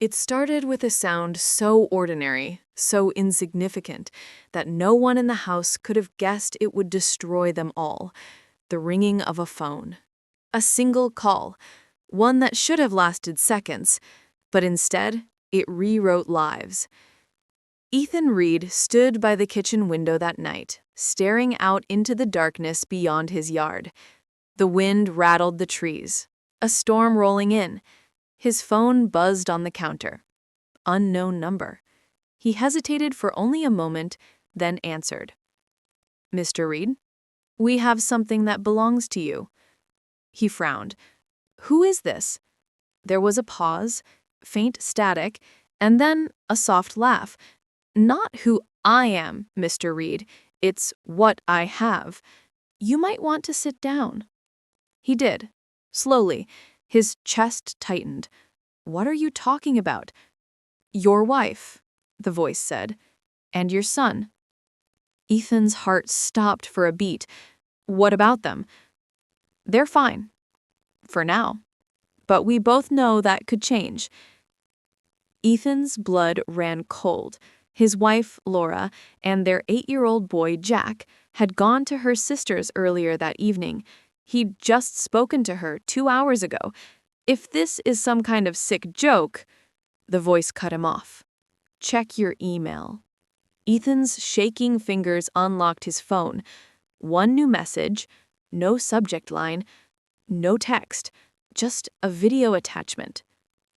It started with a sound so ordinary, so insignificant, that no one in the house could have guessed it would destroy them all. The ringing of a phone. A single call, one that should have lasted seconds, but instead, it rewrote lives. Ethan Reed stood by the kitchen window that night, staring out into the darkness beyond his yard. The wind rattled the trees, a storm rolling in. His phone buzzed on the counter. Unknown number. He hesitated for only a moment, then answered. "Mr. Reed, we have something that belongs to you." He frowned. "Who is this?" There was a pause, faint static, and then a soft laugh. "Not who I am, Mr. Reed. It's what I have. You might want to sit down." He did. Slowly. His chest tightened. "What are you talking about?" "Your wife," the voice said, "and your son." Ethan's heart stopped for a beat. "What about them?" "They're fine. For now. But we both know that could change." Ethan's blood ran cold. His wife, Laura, and their 8-year-old boy, Jack, had gone to her sister's earlier that evening. He'd just spoken to her 2 hours ago. If this is some kind of sick joke, the voice cut him off. "Check your email." Ethan's shaking fingers unlocked his phone. One new message, no subject line, no text, just a video attachment.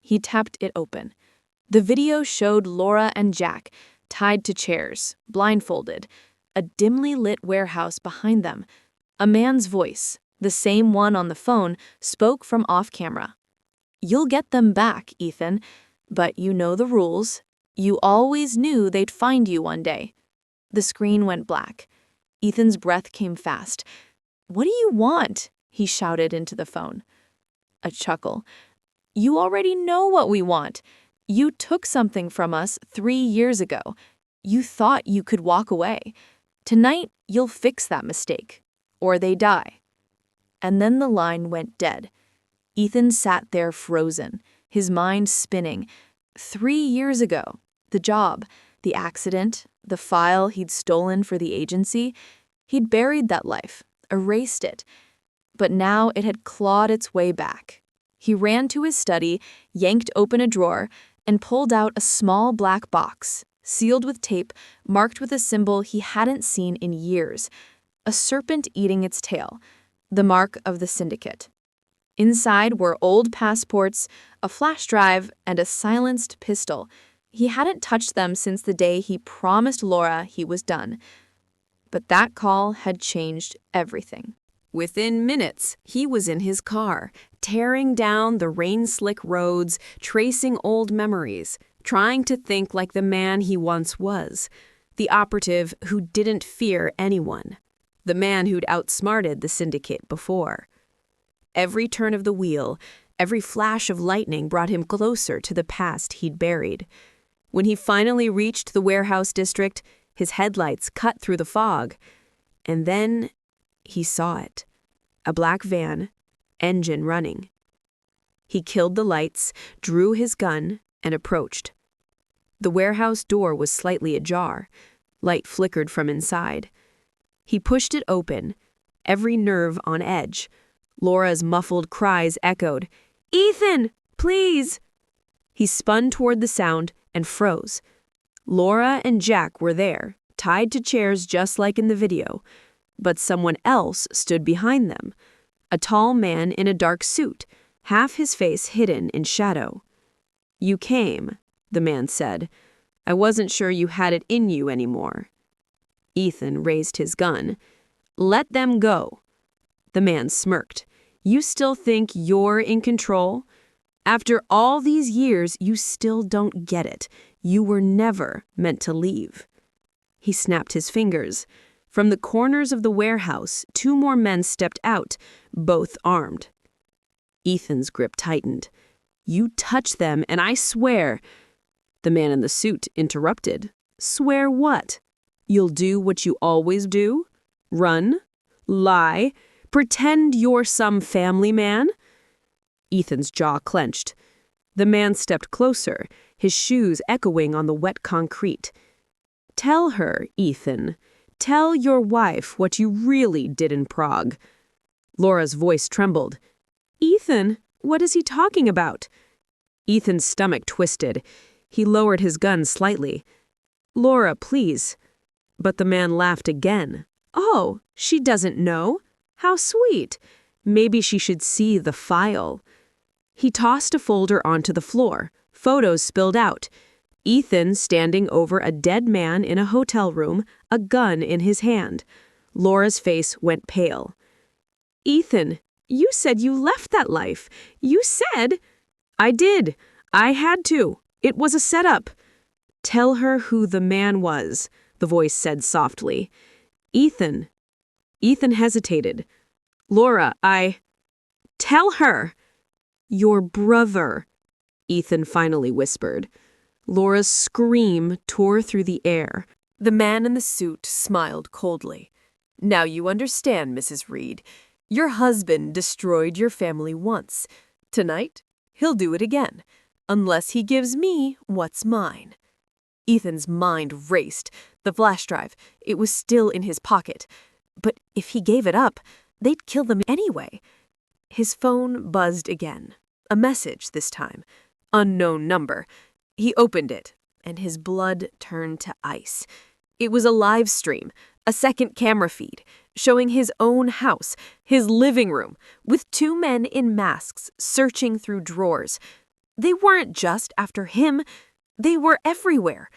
He tapped it open. The video showed Laura and Jack, tied to chairs, blindfolded, a dimly lit warehouse behind them. A man's voice, the same one on the phone, spoke from off-camera. "You'll get them back, Ethan, but you know the rules. You always knew they'd find you one day." The screen went black. Ethan's breath came fast. "What do you want?" he shouted into the phone. A chuckle. "You already know what we want. You took something from us 3 years ago. You thought you could walk away. Tonight, you'll fix that mistake, or they die." And then the line went dead. Ethan sat there frozen, his mind spinning. 3 years ago, the job, the accident, the file he'd stolen for the agency, he'd buried that life, erased it. But now it had clawed its way back. He ran to his study, yanked open a drawer, and pulled out a small black box, sealed with tape, marked with a symbol he hadn't seen in years. A serpent eating its tail, the mark of the syndicate. Inside were old passports, a flash drive, and a silenced pistol. He hadn't touched them since the day he promised Laura he was done. But that call had changed everything. Within minutes, he was in his car, tearing down the rain-slick roads, tracing old memories, trying to think like the man he once was, the operative who didn't fear anyone, the man who'd outsmarted the syndicate before. Every turn of the wheel, every flash of lightning brought him closer to the past he'd buried. When he finally reached the warehouse district, his headlights cut through the fog. And then he saw it. A black van, engine running. He killed the lights, drew his gun, and approached. The warehouse door was slightly ajar. Light flickered from inside. He pushed it open, every nerve on edge. Laura's muffled cries echoed, "Ethan, please!" He spun toward the sound and froze. Laura and Jack were there, tied to chairs just like in the video. But someone else stood behind them. A tall man in a dark suit, half his face hidden in shadow. "You came," the man said. "I wasn't sure you had it in you anymore." Ethan raised his gun. "Let them go." The man smirked. "You still think you're in control? After all these years, you still don't get it. You were never meant to leave." He snapped his fingers. From the corners of the warehouse, 2 more men stepped out, both armed. Ethan's grip tightened. "You touch them, and I swear—" The man in the suit interrupted. "Swear what? You'll do what you always do? Run? Lie? Pretend you're some family man?" Ethan's jaw clenched. The man stepped closer, his shoes echoing on the wet concrete. "Tell her, Ethan. Tell your wife what you really did in Prague." Laura's voice trembled. "Ethan, what is he talking about?" Ethan's stomach twisted. He lowered his gun slightly. "Laura, please." But the man laughed again. "Oh, she doesn't know? How sweet. Maybe she should see the file." He tossed a folder onto the floor. Photos spilled out. Ethan standing over a dead man in a hotel room, a gun in his hand. Laura's face went pale. "Ethan, you said you left that life. You said—" "I did. I had to. It was a setup." "Tell her who the man was," the voice said softly. "Ethan." Ethan hesitated. "Laura, Tell her." "Your brother," Ethan finally whispered. Laura's scream tore through the air. The man in the suit smiled coldly. "Now you understand, Mrs. Reed. Your husband destroyed your family once. Tonight, he'll do it again, unless he gives me what's mine." Ethan's mind raced. The flash drive, it was still in his pocket. But if he gave it up, they'd kill them anyway. His phone buzzed again. A message this time. Unknown number. He opened it, and his blood turned to ice. It was a live stream, a second camera feed, showing his own house, his living room, with two men in masks searching through drawers. They weren't just after him, they were everywhere.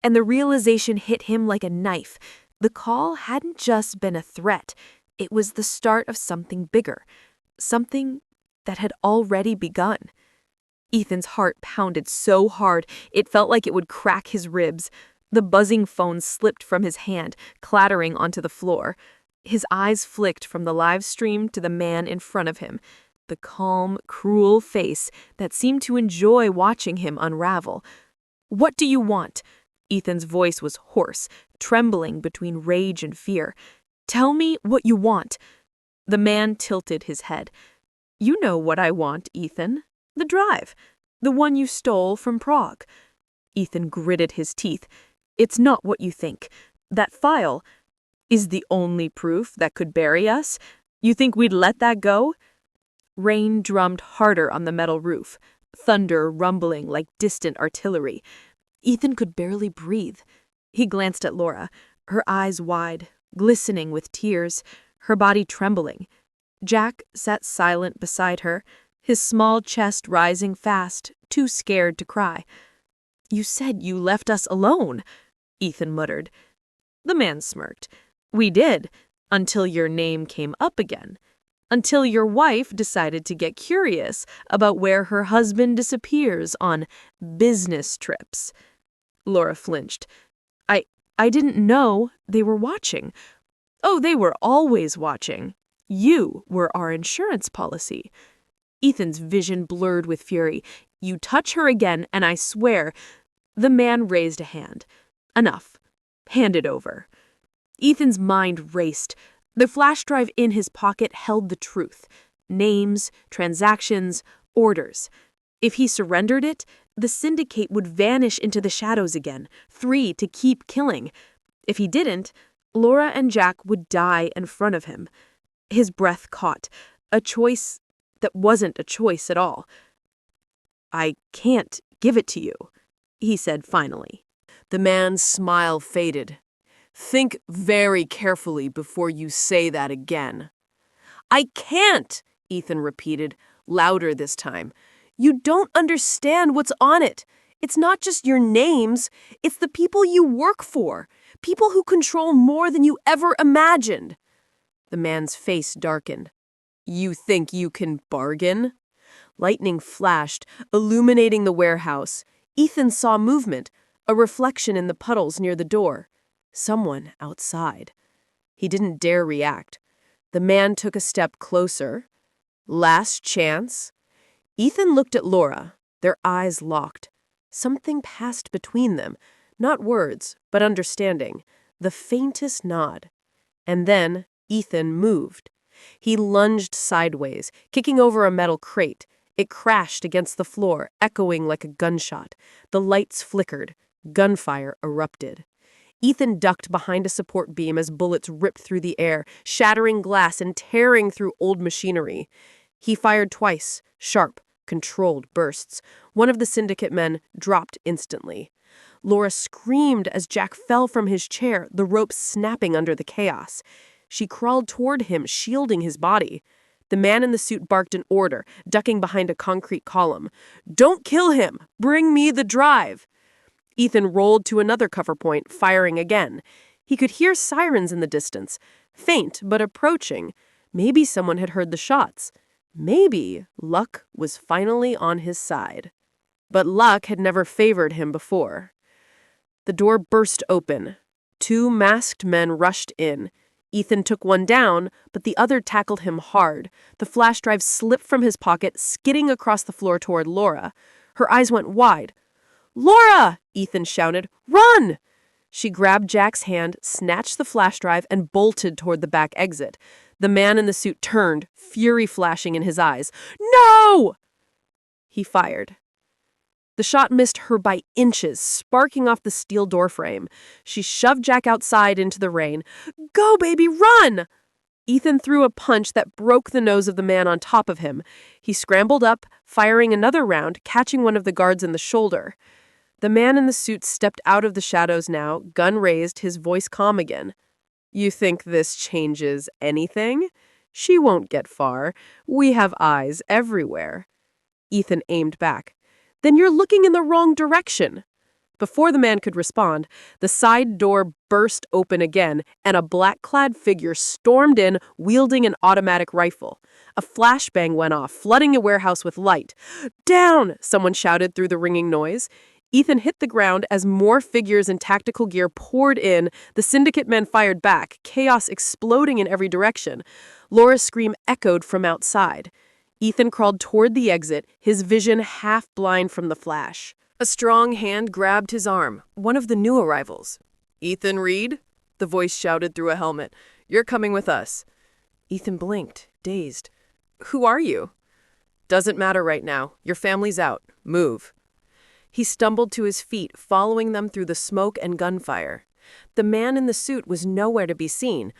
And the realization hit him like a knife. The call hadn't just been a threat, it was the start of something bigger, something that had already begun. Ethan's heart pounded so hard it felt like it would crack his ribs. The buzzing phone slipped from his hand, clattering onto the floor. His eyes flicked from the live stream to the man in front of him, the calm, cruel face that seemed to enjoy watching him unravel. "What do you want?" Ethan's voice was hoarse, trembling between rage and fear. "Tell me what you want." The man tilted his head. "You know what I want, Ethan. The drive. The one you stole from Prague." Ethan gritted his teeth. "It's not what you think. That file is the only proof that could bury us. You think we'd let that go?" Rain drummed harder on the metal roof, thunder rumbling like distant artillery. Ethan could barely breathe. He glanced at Laura, her eyes wide, glistening with tears, her body trembling. Jack sat silent beside her, his small chest rising fast, too scared to cry. "You said you left us alone," Ethan muttered. The man smirked. "We did, until your name came up again. Until your wife decided to get curious about where her husband disappears on business trips." Laura flinched. I didn't know they were watching." "Oh, they were always watching. You were our insurance policy." Ethan's vision blurred with fury. "You touch her again, and I swear—" The man raised a hand. "Enough. Hand it over." Ethan's mind raced. The flash drive in his pocket held the truth. Names, transactions, orders. If he surrendered it, the syndicate would vanish into the shadows again, free to keep killing. If he didn't, Laura and Jack would die in front of him. His breath caught. A choice that wasn't a choice at all. "I can't give it to you," he said finally. The man's smile faded. "Think very carefully before you say that again." "I can't," Ethan repeated, louder this time. "You don't understand what's on it. It's not just your names. It's the people you work for. People who control more than you ever imagined." The man's face darkened. "You think you can bargain?" Lightning flashed, illuminating the warehouse. Ethan saw movement, a reflection in the puddles near the door. Someone outside. He didn't dare react. The man took a step closer. Last chance. Ethan looked at Laura, their eyes locked. Something passed between them, not words, but understanding, the faintest nod. And then Ethan moved. He lunged sideways, kicking over a metal crate. It crashed against the floor, echoing like a gunshot. The lights flickered. Gunfire erupted. Ethan ducked behind a support beam as bullets ripped through the air, shattering glass and tearing through old machinery. He fired twice, sharp, controlled bursts. One of the syndicate men dropped instantly. Laura screamed as Jack fell from his chair, the rope snapping under the chaos. She crawled toward him, shielding his body. The man in the suit barked an order, ducking behind a concrete column. "Don't kill him! Bring me the drive!" Ethan rolled to another cover point, firing again. He could hear sirens in the distance, faint but approaching. Maybe someone had heard the shots. Maybe luck was finally on his side. But luck had never favored him before. The door burst open. 2 masked men rushed in. Ethan took one down, but the other tackled him hard. The flash drive slipped from his pocket, skidding across the floor toward Laura. Her eyes went wide. "Laura!" Ethan shouted. "Run!" She grabbed Jack's hand, snatched the flash drive, and bolted toward the back exit. The man in the suit turned, fury flashing in his eyes. "No!" He fired. The shot missed her by inches, sparking off the steel doorframe. She shoved Jack outside into the rain. "Go, baby, run!" Ethan threw a punch that broke the nose of the man on top of him. He scrambled up, firing another round, catching one of the guards in the shoulder. The man in the suit stepped out of the shadows now, gun raised, his voice calm again. "You think this changes anything? She won't get far. We have eyes everywhere." Ethan aimed back. "Then you're looking in the wrong direction." Before the man could respond, the side door burst open again, and a black-clad figure stormed in, wielding an automatic rifle. A flashbang went off, flooding a warehouse with light. "Down!" someone shouted through the ringing noise. Ethan hit the ground as more figures in tactical gear poured in. The syndicate men fired back, chaos exploding in every direction. Laura's scream echoed from outside. Ethan crawled toward the exit, his vision half blind from the flash. A strong hand grabbed his arm, one of the new arrivals. "Ethan Reed?" the voice shouted through a helmet. "You're coming with us." Ethan blinked, dazed. "Who are you?" "Doesn't matter right now. Your family's out. Move." He stumbled to his feet, following them through the smoke and gunfire. The man in the suit was nowhere to be seen.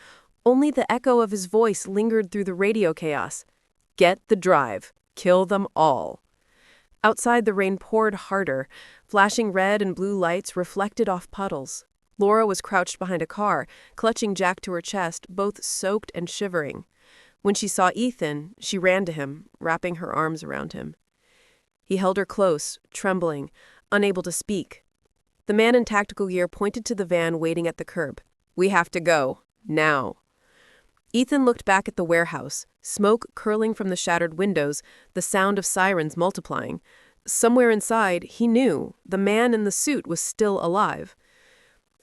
Only the echo of his voice lingered through the radio chaos. "Get the drive. Kill them all." Outside, the rain poured harder. Flashing red and blue lights reflected off puddles. Laura was crouched behind a car, clutching Jack to her chest, both soaked and shivering. When she saw Ethan, she ran to him, wrapping her arms around him. He held her close, trembling, unable to speak. The man in tactical gear pointed to the van waiting at the curb. "We have to go. Now." Ethan looked back at the warehouse, smoke curling from the shattered windows, the sound of sirens multiplying. Somewhere inside, he knew, the man in the suit was still alive.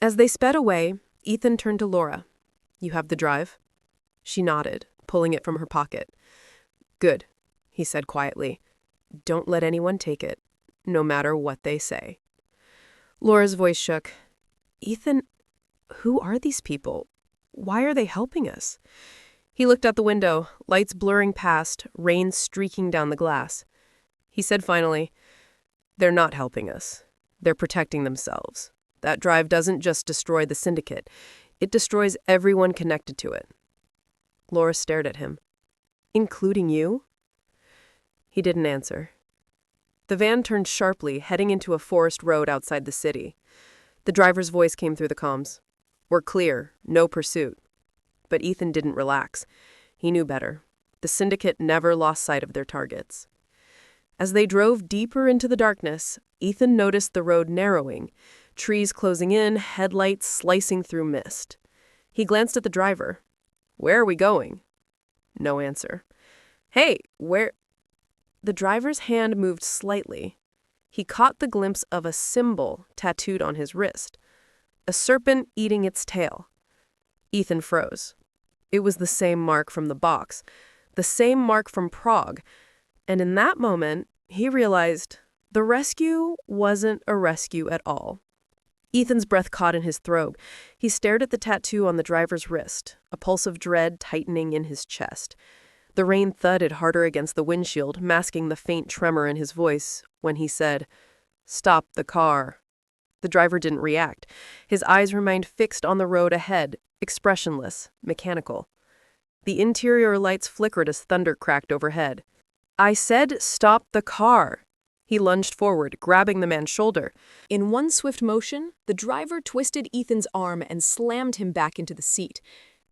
As they sped away, Ethan turned to Laura. "You have the drive?" She nodded, pulling it from her pocket. "Good," he said quietly. "Don't let anyone take it, no matter what they say." Laura's voice shook. "Ethan, who are these people? Why are they helping us?" He looked out the window, lights blurring past, rain streaking down the glass. He said finally, "They're not helping us. They're protecting themselves. That drive doesn't just destroy the syndicate. It destroys everyone connected to it." Laura stared at him. "Including you?" He didn't answer. The van turned sharply, heading into a forest road outside the city. The driver's voice came through the comms. "We're clear. No pursuit." But Ethan didn't relax. He knew better. The syndicate never lost sight of their targets. As they drove deeper into the darkness, Ethan noticed the road narrowing, trees closing in, headlights slicing through mist. He glanced at the driver. "Where are we going?" No answer. "Hey, where—" The driver's hand moved slightly. He caught the glimpse of a symbol tattooed on his wrist. A serpent eating its tail. Ethan froze. It was the same mark from the box, the same mark from Prague, and in that moment, he realized the rescue wasn't a rescue at all. Ethan's breath caught in his throat. He stared at the tattoo on the driver's wrist, a pulse of dread tightening in his chest. The rain thudded harder against the windshield, masking the faint tremor in his voice when he said, "Stop the car." The driver didn't react. His eyes remained fixed on the road ahead, expressionless, mechanical. The interior lights flickered as thunder cracked overhead. "I said stop the car." He lunged forward, grabbing the man's shoulder. In one swift motion, the driver twisted Ethan's arm and slammed him back into the seat.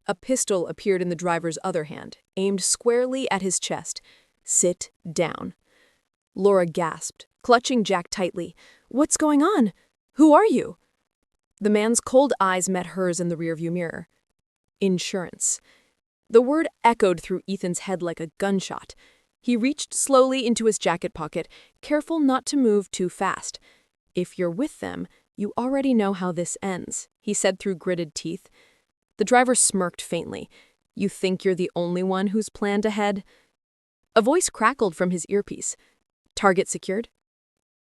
A pistol appeared in the driver's other hand, aimed squarely at his chest. "Sit down." Laura gasped, clutching Jack tightly. "What's going on? Who are you?" The man's cold eyes met hers in the rearview mirror. "Insurance." The word echoed through Ethan's head like a gunshot. He reached slowly into his jacket pocket, careful not to move too fast. "If you're with them, you already know how this ends," he said through gritted teeth. The driver smirked faintly. "You think you're the only one who's planned ahead?" A voice crackled from his earpiece. "Target secured?"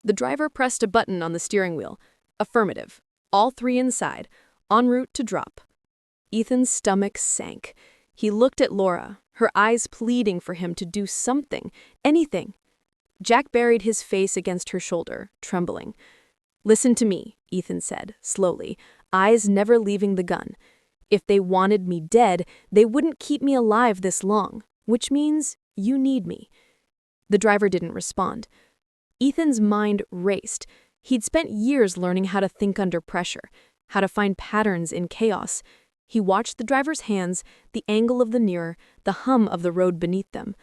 The driver pressed a button on the steering wheel. Affirmative. All three inside, en route to drop. Ethan's stomach sank. He looked at Laura, her eyes pleading for him to do something, anything. Jack buried his face against her shoulder, trembling. "Listen to me," Ethan said, slowly, eyes never leaving the gun. "If they wanted me dead, they wouldn't keep me alive this long, which means you need me." The driver didn't respond. Ethan's mind raced. He'd spent years learning how to think under pressure, how to find patterns in chaos. He watched the driver's hands, the angle of the mirror, the hum of the road beneath them.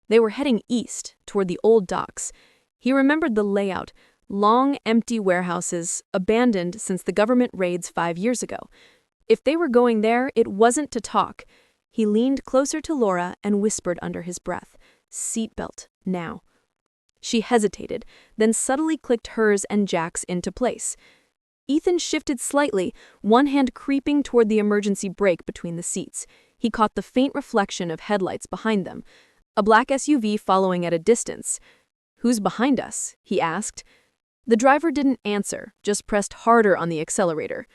They were heading east, toward the old docks. He remembered the layout, long, empty warehouses, abandoned since the government raids 5 years ago. If they were going there, it wasn't to talk. He leaned closer to Laura and whispered under his breath, "Seatbelt, now." She hesitated, then subtly clicked hers and Jack's into place. Ethan shifted slightly, one hand creeping toward the emergency brake between the seats. He caught the faint reflection of headlights behind them, a black SUV following at a distance. "Who's behind us?" he asked. The driver didn't answer, just pressed harder on the accelerator.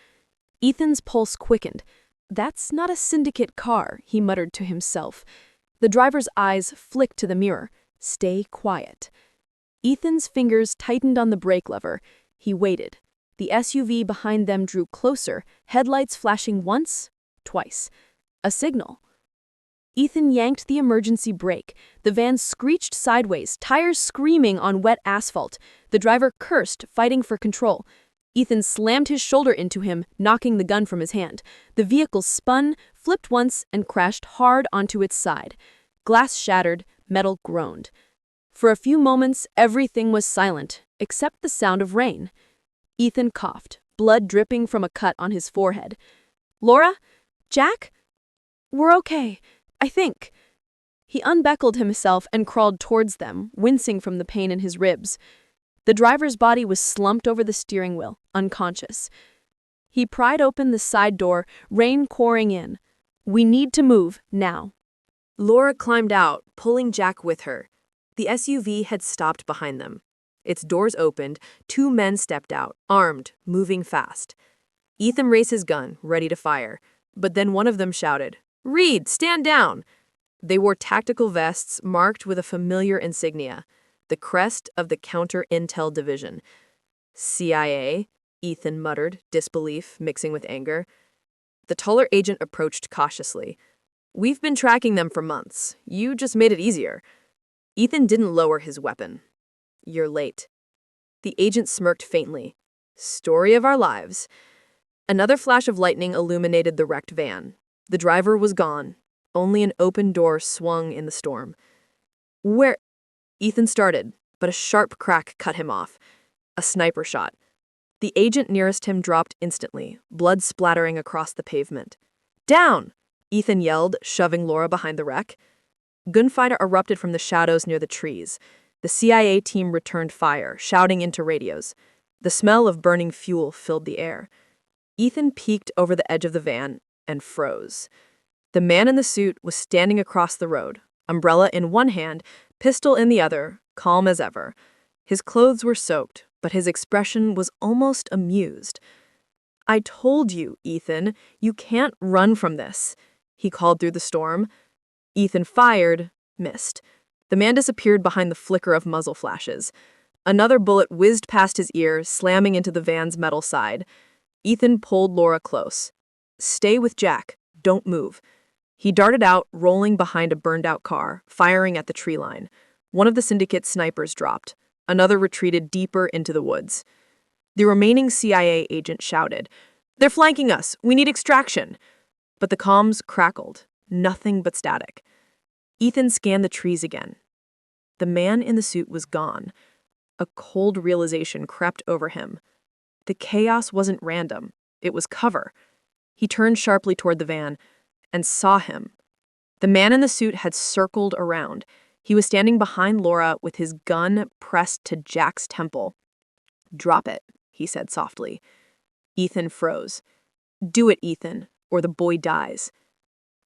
Ethan's pulse quickened. "That's not a syndicate car," he muttered to himself. The driver's eyes flicked to the mirror. "Stay quiet." Ethan's fingers tightened on the brake lever. He waited. The SUV behind them drew closer, headlights flashing once, twice. A signal. Ethan yanked the emergency brake. The van screeched sideways, tires screaming on wet asphalt. The driver cursed, fighting for control. Ethan slammed his shoulder into him, knocking the gun from his hand. The vehicle spun, flipped once, and crashed hard onto its side. Glass shattered, metal groaned. For a few moments, everything was silent, except the sound of rain. Ethan coughed, blood dripping from a cut on his forehead. "Laura? Jack? We're okay, I think." He unbuckled himself and crawled towards them, wincing from the pain in his ribs. The driver's body was slumped over the steering wheel, unconscious. He pried open the side door, rain pouring in. "We need to move, now." Laura climbed out, pulling Jack with her. The SUV had stopped behind them. Its doors opened, 2 men stepped out, armed, moving fast. Ethan raised his gun, ready to fire, but then one of them shouted, "Reed, stand down!" They wore tactical vests marked with a familiar insignia, the crest of the Counter-Intel Division. "CIA?" Ethan muttered, disbelief mixing with anger. The taller agent approached cautiously. "We've been tracking them for months. You just made it easier." Ethan didn't lower his weapon. "You're late." The agent smirked faintly. "Story of our lives." Another flash of lightning illuminated the wrecked van. The driver was gone. Only an open door swung in the storm. "Where?" Ethan started, but a sharp crack cut him off. A sniper shot. The agent nearest him dropped instantly, blood splattering across the pavement. "Down!" Ethan yelled, shoving Laura behind the wreck. Gunfire erupted from the shadows near the trees. The CIA team returned fire, shouting into radios. The smell of burning fuel filled the air. Ethan peeked over the edge of the van and froze. The man in the suit was standing across the road, umbrella in one hand, pistol in the other, calm as ever. His clothes were soaked, but his expression was almost amused. "I told you, Ethan, you can't run from this," he called through the storm. Ethan fired, Missed. The man disappeared behind the flicker of muzzle flashes. Another bullet whizzed past his ear, slamming into the van's metal side. Ethan pulled Laura close. "Stay with Jack. Don't move." He darted out, rolling behind a burned-out car, firing at the tree line. One of the syndicate snipers dropped. Another retreated deeper into the woods. The remaining CIA agent shouted, "They're flanking us! We need extraction!" But the comms crackled. Nothing but static. Ethan scanned the trees again. The man in the suit was gone. A cold realization crept over him. The chaos wasn't random. It was cover. He turned sharply toward the van and saw him. The man in the suit had circled around. He was standing behind Laura with his gun pressed to Jack's temple. "Drop it," he said softly. Ethan froze. "Do it, Ethan, or the boy dies."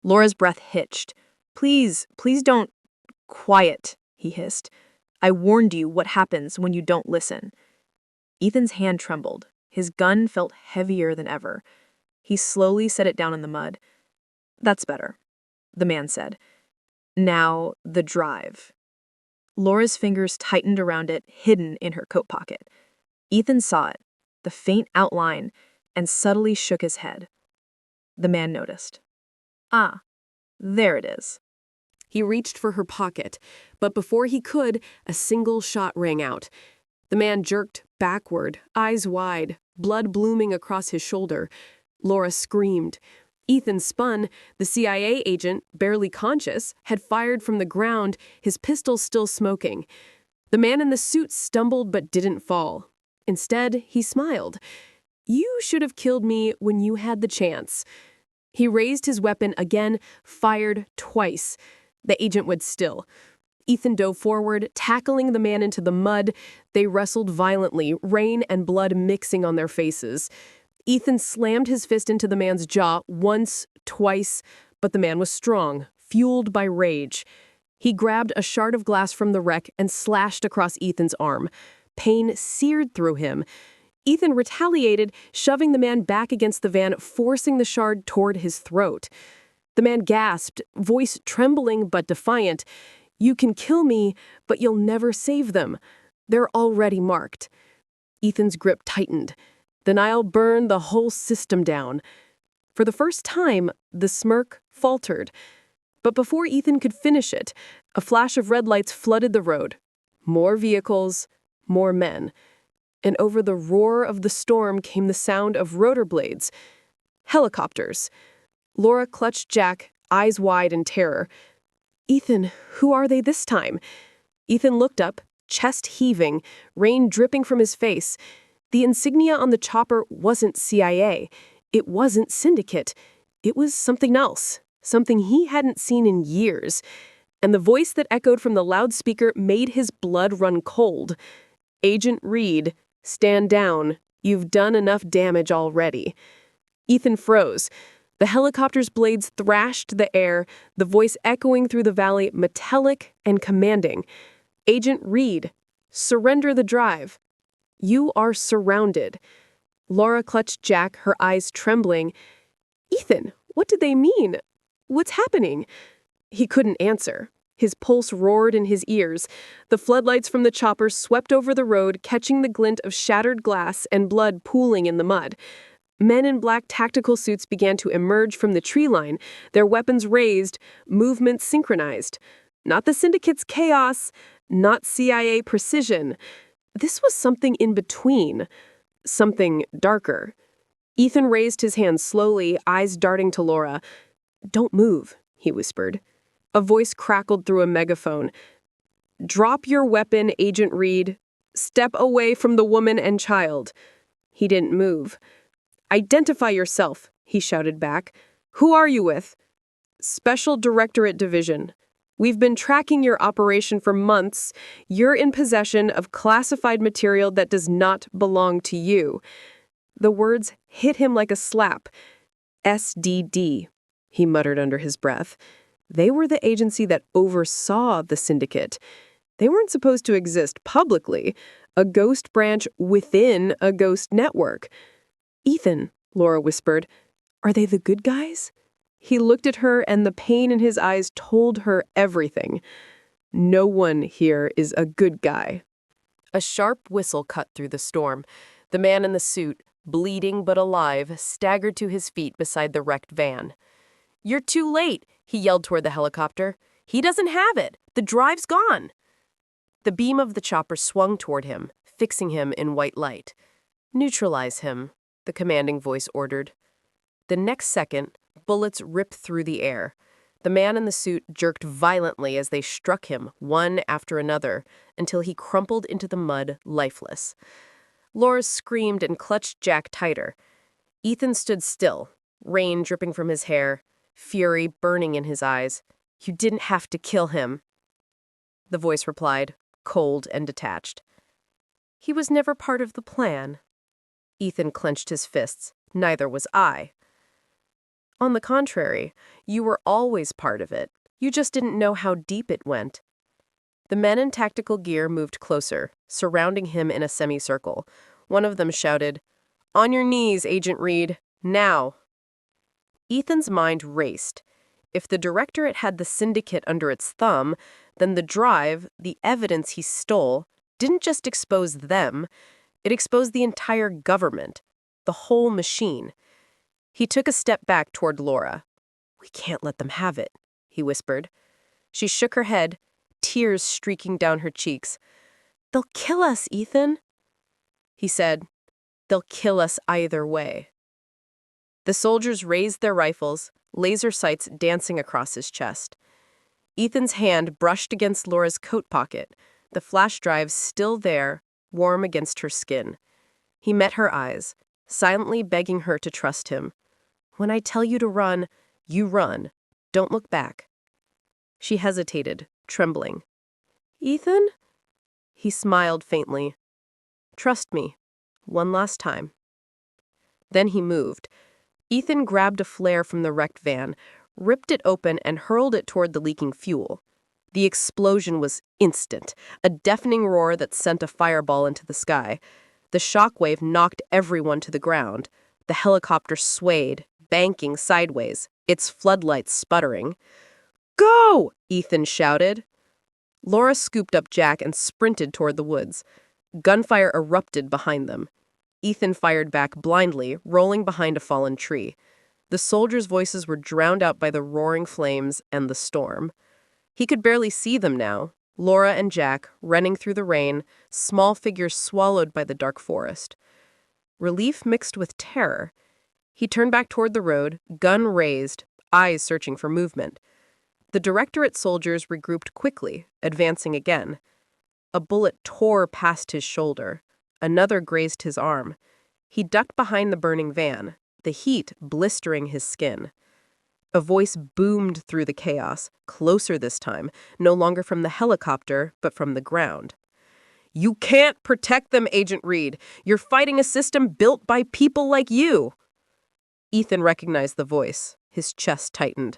Laura's breath hitched. Please don't." "Quiet," he hissed. "I warned you what happens when you don't listen." Ethan's hand trembled. His gun felt heavier than ever. He slowly set it down in the mud. "That's better," the man said. "Now, the drive." Laura's fingers tightened around it, hidden in her coat pocket. Ethan saw it, the faint outline, and subtly shook his head. The man noticed. "Ah, there it is." He reached for her pocket, but before he could, a single shot rang out. The man jerked backward, eyes wide, blood blooming across his shoulder. Laura screamed. Ethan spun. The CIA agent, barely conscious, had fired from the ground, his pistol still smoking. The man in the suit stumbled but didn't fall. Instead, he smiled. "You should have killed me when you had the chance." He raised his weapon again, fired twice. The agent would still. Ethan dove forward, tackling the man into the mud. They wrestled violently, rain and blood mixing on their faces. Ethan slammed his fist into the man's jaw once, twice, but the man was strong, fueled by rage. He grabbed a shard of glass from the wreck and slashed across Ethan's arm. Pain seared through him. Ethan retaliated, shoving the man back against the van, forcing the shard toward his throat. The man gasped, voice trembling but defiant. "You can kill me, but you'll never save them. They're already marked." Ethan's grip tightened. Denial burned the whole system down. For the first time, the smirk faltered. But before Ethan could finish it, a flash of red lights flooded the road. More vehicles, more men. And over the roar of the storm came the sound of rotor blades. Helicopters. Laura clutched Jack, eyes wide in terror. "Ethan, who are they this time?" Ethan looked up, chest heaving, rain dripping from his face. The insignia on the chopper wasn't CIA. It wasn't Syndicate. It was something else, something he hadn't seen in years. And the voice that echoed from the loudspeaker made his blood run cold. "Agent Reed, stand down. You've done enough damage already." Ethan froze. The helicopter's blades thrashed the air, the voice echoing through the valley, metallic and commanding. "Agent Reed, surrender the drive. You are surrounded." Laura clutched Jack, her eyes trembling. "Ethan, what did they mean? What's happening?" He couldn't answer. His pulse roared in his ears. The floodlights from the chopper swept over the road, catching the glint of shattered glass and blood pooling in the mud. Men in black tactical suits began to emerge from the tree line, their weapons raised, movements synchronized. Not the Syndicate's chaos, not CIA precision. This was something in between, something darker. Ethan raised his hand slowly, eyes darting to Laura. "Don't move," he whispered. A voice crackled through a megaphone. "Drop your weapon, Agent Reed. Step away from the woman and child." He didn't move. "Identify yourself," he shouted back. "Who are you with?" "Special Directorate Division. We've been tracking your operation for months. You're in possession of classified material that does not belong to you." The words hit him like a slap. "SDD," he muttered under his breath. They were the agency that oversaw the Syndicate. They weren't supposed to exist publicly, a ghost branch within a ghost network. "Ethan," Laura whispered, "are they the good guys?" He looked at her, and the pain in his eyes told her everything. No one here is a good guy. A sharp whistle cut through the storm. The man in the suit, bleeding but alive, staggered to his feet beside the wrecked van. "You're too late," he yelled toward the helicopter. "He doesn't have it. The drive's gone." The beam of the chopper swung toward him, fixing him in white light. "Neutralize him," the commanding voice ordered. The next second, bullets ripped through the air. The man in the suit jerked violently as they struck him, one after another, until he crumpled into the mud, lifeless. Laura screamed and clutched Jack tighter. Ethan stood still, rain dripping from his hair, fury burning in his eyes. "You didn't have to kill him," the voice replied, cold and detached. "He was never part of the plan." Ethan clenched his fists. "Neither was I." "On the contrary, you were always part of it. You just didn't know how deep it went." The men in tactical gear moved closer, surrounding him in a semicircle. One of them shouted, "On your knees, Agent Reed, now." Ethan's mind raced. If the directorate had the syndicate under its thumb, then the drive, the evidence he stole, didn't just expose them, it exposed the entire government, the whole machine. He took a step back toward Laura. "We can't let them have it," he whispered. She shook her head, tears streaking down her cheeks. "They'll kill us, Ethan." He said, "They'll kill us either way." The soldiers raised their rifles, laser sights dancing across his chest. Ethan's hand brushed against Laura's coat pocket, the flash drive still there, warm against her skin. He met her eyes, silently begging her to trust him. "When I tell you to run, you run. Don't look back." She hesitated, trembling. "Ethan?" He smiled faintly. "Trust me. One last time." Then he moved. Ethan grabbed a flare from the wrecked van, ripped it open, and hurled it toward the leaking fuel. The explosion was instant, a deafening roar that sent a fireball into the sky. The shockwave knocked everyone to the ground. The helicopter swayed, banking sideways, its floodlights sputtering. "Go!" Ethan shouted. Laura scooped up Jack and sprinted toward the woods. Gunfire erupted behind them. Ethan fired back blindly, rolling behind a fallen tree. The soldiers' voices were drowned out by the roaring flames and the storm. He could barely see them now, Laura and Jack running through the rain, small figures swallowed by the dark forest. Relief mixed with terror. He turned back toward the road, gun raised, eyes searching for movement. The directorate soldiers regrouped quickly, advancing again. A bullet tore past his shoulder. Another grazed his arm. He ducked behind the burning van, the heat blistering his skin. A voice boomed through the chaos, closer this time, no longer from the helicopter, but from the ground. "You can't protect them, Agent Reed. You're fighting a system built by people like you." Ethan recognized the voice. His chest tightened.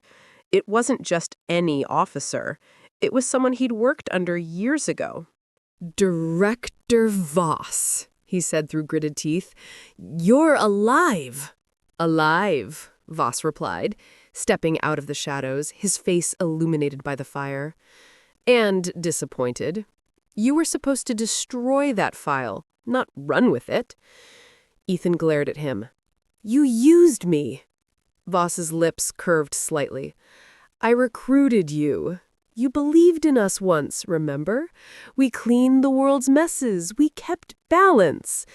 It wasn't just any officer. It was someone he'd worked under years ago. "Director Voss," he said through gritted teeth. "You're alive." "Alive," Voss replied, stepping out of the shadows, his face illuminated by the fire. "And disappointed. You were supposed to destroy that file, not run with it." Ethan glared at him. "You used me." Voss's lips curved slightly. "I recruited you. You believed in us once, remember? We cleaned the world's messes. We kept balance.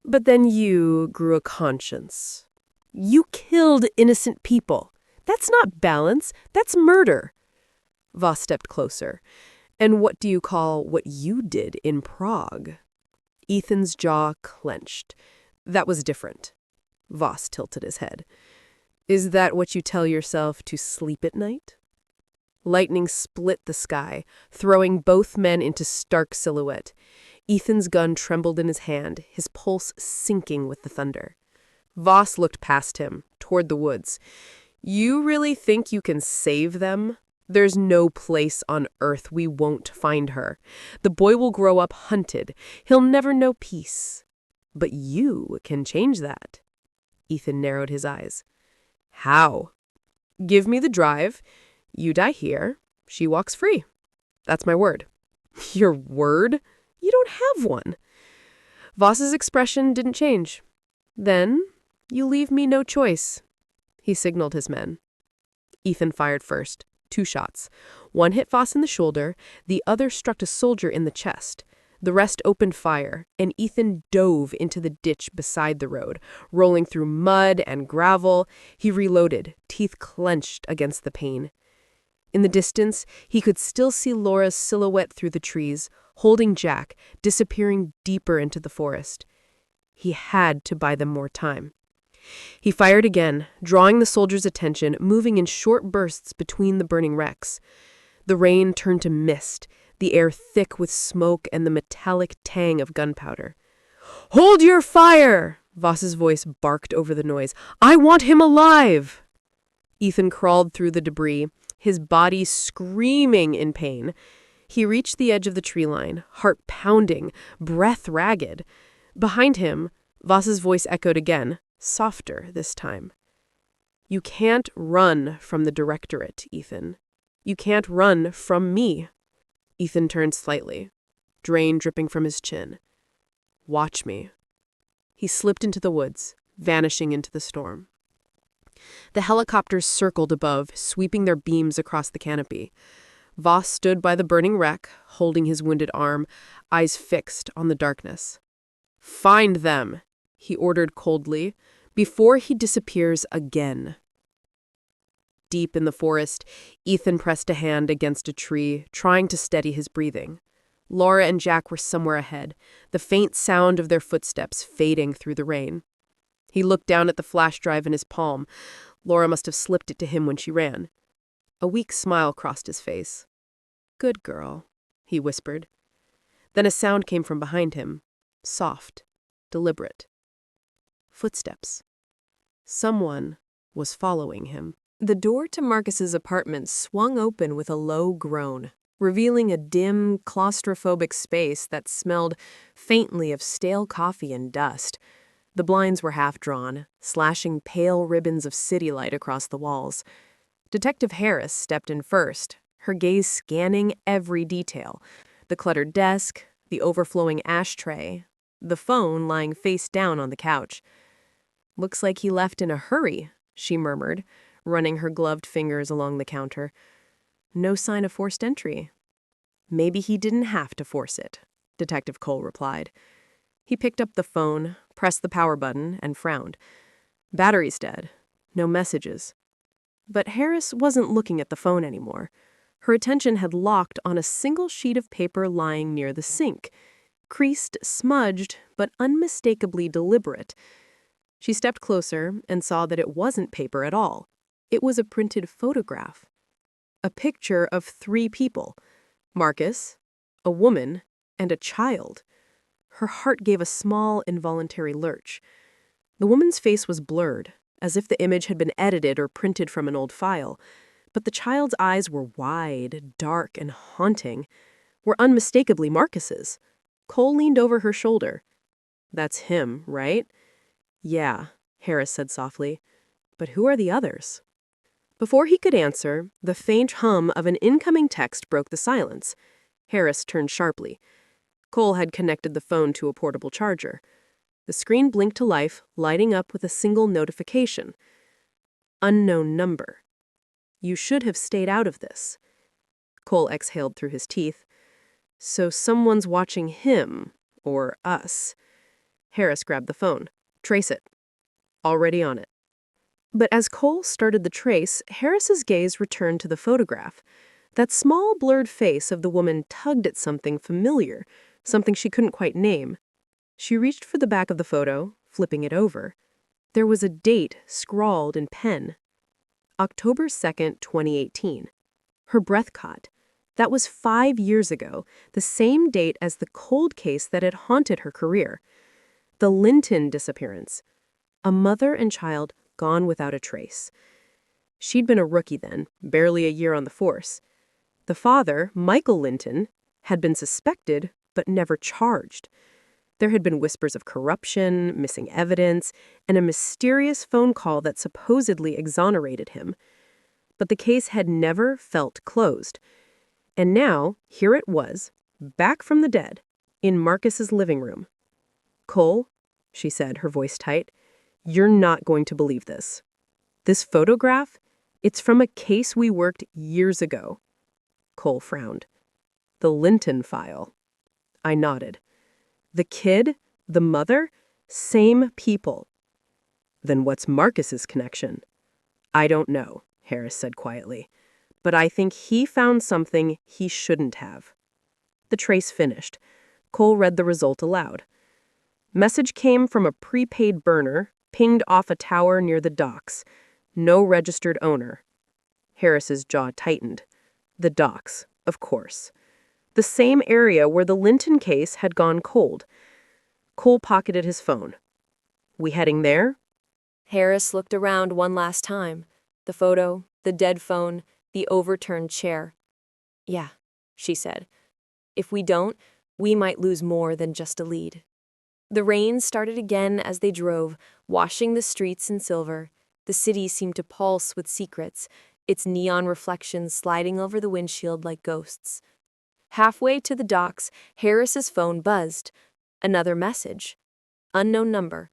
But then you grew a conscience. You killed innocent people. That's not balance. That's murder." Voss stepped closer. "And what do you call what you did in Prague?" Ethan's jaw clenched. "That was different." Voss tilted his head. "Is that what you tell yourself to sleep at night?" Lightning split the sky, throwing both men into stark silhouette. Ethan's gun trembled in his hand, his pulse sinking with the thunder. Voss looked past him, toward the woods. "You really think you can save them? There's no place on earth we won't find her. The boy will grow up hunted. He'll never know peace. But you can change that." Ethan narrowed his eyes. "How?" Give me the drive. You die here. She walks free. That's my word. Your word? You don't have one. Voss's expression didn't change. Then, you leave me no choice. He signaled his men. Ethan fired first. 2 shots. One hit Voss in the shoulder, the other struck a soldier in the chest. The rest opened fire, and Ethan dove into the ditch beside the road, rolling through mud and gravel. He reloaded, teeth clenched against the pain. In the distance, he could still see Laura's silhouette through the trees, holding Jack, disappearing deeper into the forest. He had to buy them more time. He fired again, drawing the soldiers' attention, moving in short bursts between the burning wrecks. The rain turned to mist, the air thick with smoke and the metallic tang of gunpowder. "Hold your fire!" Voss's voice barked over the noise. "I want him alive!" Ethan crawled through the debris, his body screaming in pain. He reached the edge of the tree line, heart pounding, breath ragged. Behind him, Voss's voice echoed again, softer this time. "You can't run from the directorate, Ethan. You can't run from me." Ethan turned slightly, drain dripping from his chin. "Watch me." He slipped into the woods, vanishing into the storm. The helicopters circled above, sweeping their beams across the canopy. Voss stood by the burning wreck, holding his wounded arm, eyes fixed on the darkness. "Find them," he ordered coldly, "before he disappears again." Deep in the forest, Ethan pressed a hand against a tree, trying to steady his breathing. Laura and Jack were somewhere ahead, the faint sound of their footsteps fading through the rain. He looked down at the flash drive in his palm. Laura must have slipped it to him when she ran. A weak smile crossed his face. "Good girl," he whispered. Then a sound came from behind him, soft, deliberate. Footsteps. Someone was following him. The door to Marcus's apartment swung open with a low groan, revealing a dim, claustrophobic space that smelled faintly of stale coffee and dust. The blinds were half drawn, slashing pale ribbons of city light across the walls. Detective Harris stepped in first, her gaze scanning every detail. The cluttered desk, the overflowing ashtray, the phone lying face down on the couch. "Looks like he left in a hurry," she murmured, running her gloved fingers along the counter. "No sign of forced entry." "Maybe he didn't have to force it," Detective Cole replied. He picked up the phone, pressed the power button, and frowned. Battery's dead. No messages. But Harris wasn't looking at the phone anymore. Her attention had locked on a single sheet of paper lying near the sink. Creased, smudged, but unmistakably deliberate. She stepped closer and saw that it wasn't paper at all. It was a printed photograph. A picture of 3 people. Marcus, a woman, and a child. Her heart gave a small, involuntary lurch. The woman's face was blurred, as if the image had been edited or printed from an old file. But the child's eyes were wide, dark, and haunting, were unmistakably Marcus's. Cole leaned over her shoulder. "That's him, right?" "Yeah," Harris said softly. "But who are the others?" Before he could answer, the faint hum of an incoming text broke the silence. Harris turned sharply. Cole had connected the phone to a portable charger. The screen blinked to life, lighting up with a single notification. "Unknown number. You should have stayed out of this." Cole exhaled through his teeth. "So someone's watching him, or us." Harris grabbed the phone. "Trace it." "Already on it." But as Cole started the trace, Harris's gaze returned to the photograph. That small, blurred face of the woman tugged at something familiar, something she couldn't quite name. She reached for the back of the photo, flipping it over. There was a date scrawled in pen. October 2nd, 2018. Her breath caught. That was 5 years ago, the same date as the cold case that had haunted her career. The Linton disappearance. A mother and child gone without a trace. She'd been a rookie then, barely a year on the force. The father, Michael Linton, had been suspected but never charged. There had been whispers of corruption, missing evidence, and a mysterious phone call that supposedly exonerated him. but the case had never felt closed. And now, here it was, back from the dead, in Marcus's living room. "Cole," she said, her voice tight, "you're not going to believe this. This photograph, it's from a case we worked years ago." Cole frowned. "The Linton file." I nodded. "The kid, the mother, same people." "Then what's Marcus's connection?" "I don't know," Harris said quietly. "But I think he found something he shouldn't have." The trace finished. Cole read the result aloud. Message came from a prepaid burner, pinged off a tower near the docks. No registered owner. Harris's jaw tightened. The docks, of course. The same area where the Linton case had gone cold. Cole pocketed his phone. "We heading there?" Harris looked around one last time. The photo, the dead phone, the overturned chair. "Yeah," she said. "If we don't, we might lose more than just a lead." The rain started again as they drove, washing the streets in silver. The city seemed to pulse with secrets, its neon reflections sliding over the windshield like ghosts. Halfway to the docks, Harris's phone buzzed. Another message. Unknown number.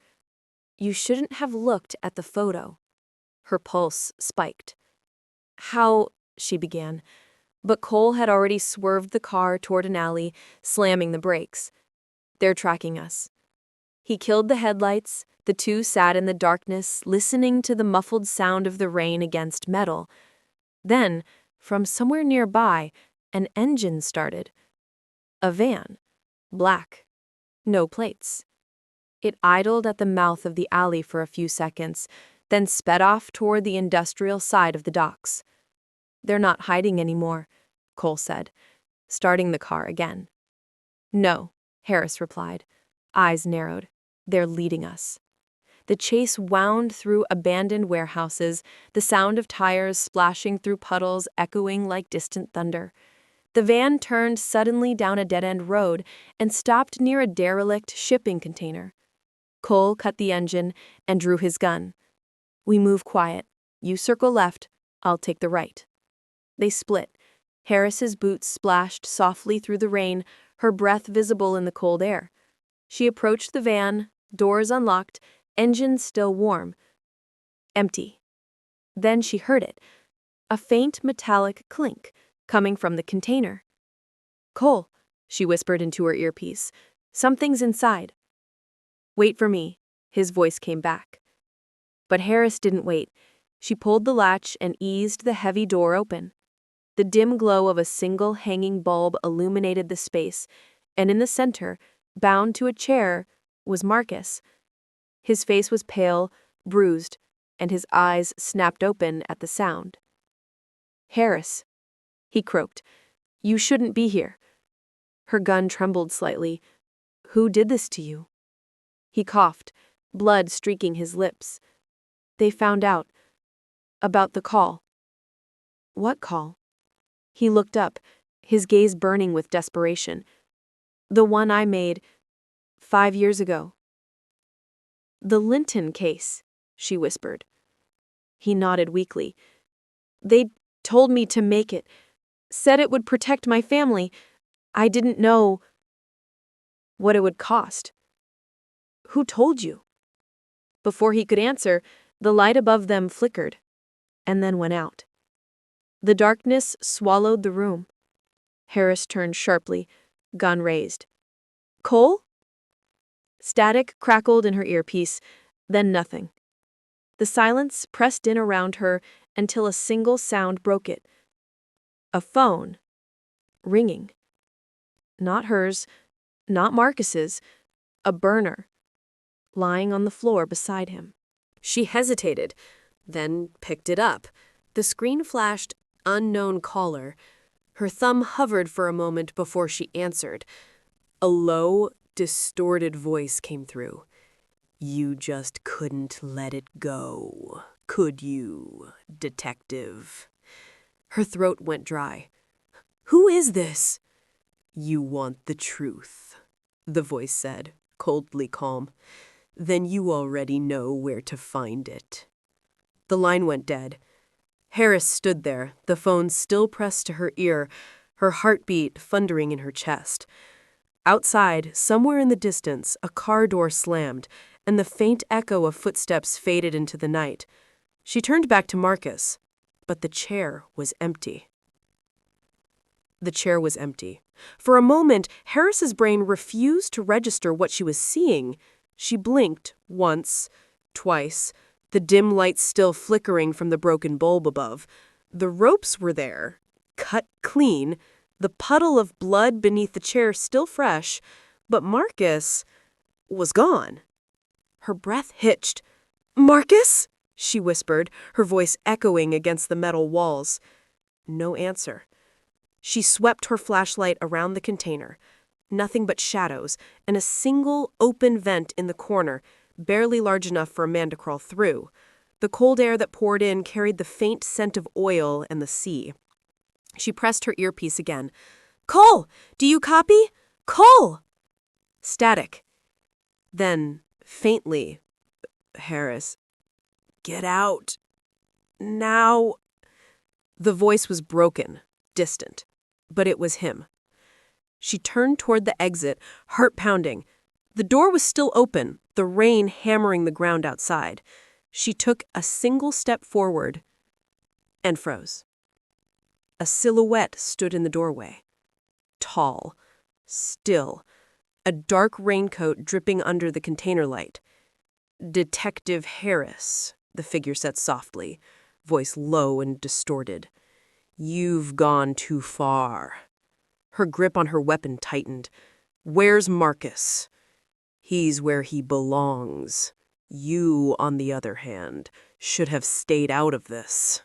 "You shouldn't have looked at the photo." Her pulse spiked. "How?" she began. But Cole had already swerved the car toward an alley, slamming the brakes. "They're tracking us." He killed the headlights. The two sat in the darkness, listening to the muffled sound of the rain against metal. Then, from somewhere nearby, an engine started. A van. Black. No plates. It idled at the mouth of the alley for a few seconds, then sped off toward the industrial side of the docks. "They're not hiding anymore," Cole said, starting the car again. "No," Harris replied, eyes narrowed. "They're leading us." The chase wound through abandoned warehouses, the sound of tires splashing through puddles echoing like distant thunder. The van turned suddenly down a dead-end road and stopped near a derelict shipping container. Cole cut the engine and drew his gun. "We move quiet. You circle left, I'll take the right." They split. Harris's boots splashed softly through the rain, her breath visible in the cold air. She approached the van, doors unlocked, engine still warm. Empty. Then she heard it. A faint metallic clink, coming from the container. "Cole," she whispered into her earpiece. "Something's inside." "Wait for me," his voice came back. But Harris didn't wait. She pulled the latch and eased the heavy door open. The dim glow of a single hanging bulb illuminated the space, and in the center, bound to a chair, was Marcus. His face was pale, bruised, and his eyes snapped open at the sound. "Harris," he croaked, "you shouldn't be here." Her gun trembled slightly. "Who did this to you?" He coughed, blood streaking his lips. "They found out. About the call." "What call?" He looked up, his gaze burning with desperation. "The one I made 5 years ago." "The Linton case," she whispered. He nodded weakly. "They told me to make it. Said it would protect my family. I didn't know what it would cost." "Who told you?" Before he could answer, the light above them flickered, and then went out. The darkness swallowed the room. Harris turned sharply, gun raised. "Cole?" Static crackled in her earpiece, then nothing. The silence pressed in around her until a single sound broke it. A phone. Ringing. Not hers, not Marcus's, a burner, lying on the floor beside him. She hesitated, then picked it up. The screen flashed unknown caller. Her thumb hovered for a moment before she answered. A low, distorted voice came through. "You just couldn't let it go, could you, detective?" Her throat went dry. "Who is this?" "You want the truth," the voice said, coldly calm. "Then you already know where to find it." The line went dead. Harris stood there, the phone still pressed to her ear, her heartbeat thundering in her chest. Outside, somewhere in the distance, a car door slammed, and the faint echo of footsteps faded into the night. She turned back to Marcus, but the chair was empty. The chair was empty. For a moment, Harris's brain refused to register what she was seeing. She blinked once, twice, the dim light still flickering from the broken bulb above. The ropes were there, cut clean, the puddle of blood beneath the chair still fresh, but Marcus was gone. Her breath hitched. "Marcus?" she whispered, her voice echoing against the metal walls. No answer. She swept her flashlight around the container. Nothing but shadows, and a single open vent in the corner, barely large enough for a man to crawl through. The cold air that poured in carried the faint scent of oil and the sea. She pressed her earpiece again. "Cole! Do you copy? Cole!" Static. Then, faintly, "Harris, get out. Now." The voice was broken, distant, but it was him. She turned toward the exit, heart pounding. The door was still open, the rain hammering the ground outside. She took a single step forward and froze. A silhouette stood in the doorway. Tall, still, a dark raincoat dripping under the container light. "Detective Harris," the figure said softly, voice low and distorted. "You've gone too far." Her grip on her weapon tightened. "Where's Marcus?" "He's where he belongs. You, on the other hand, should have stayed out of this."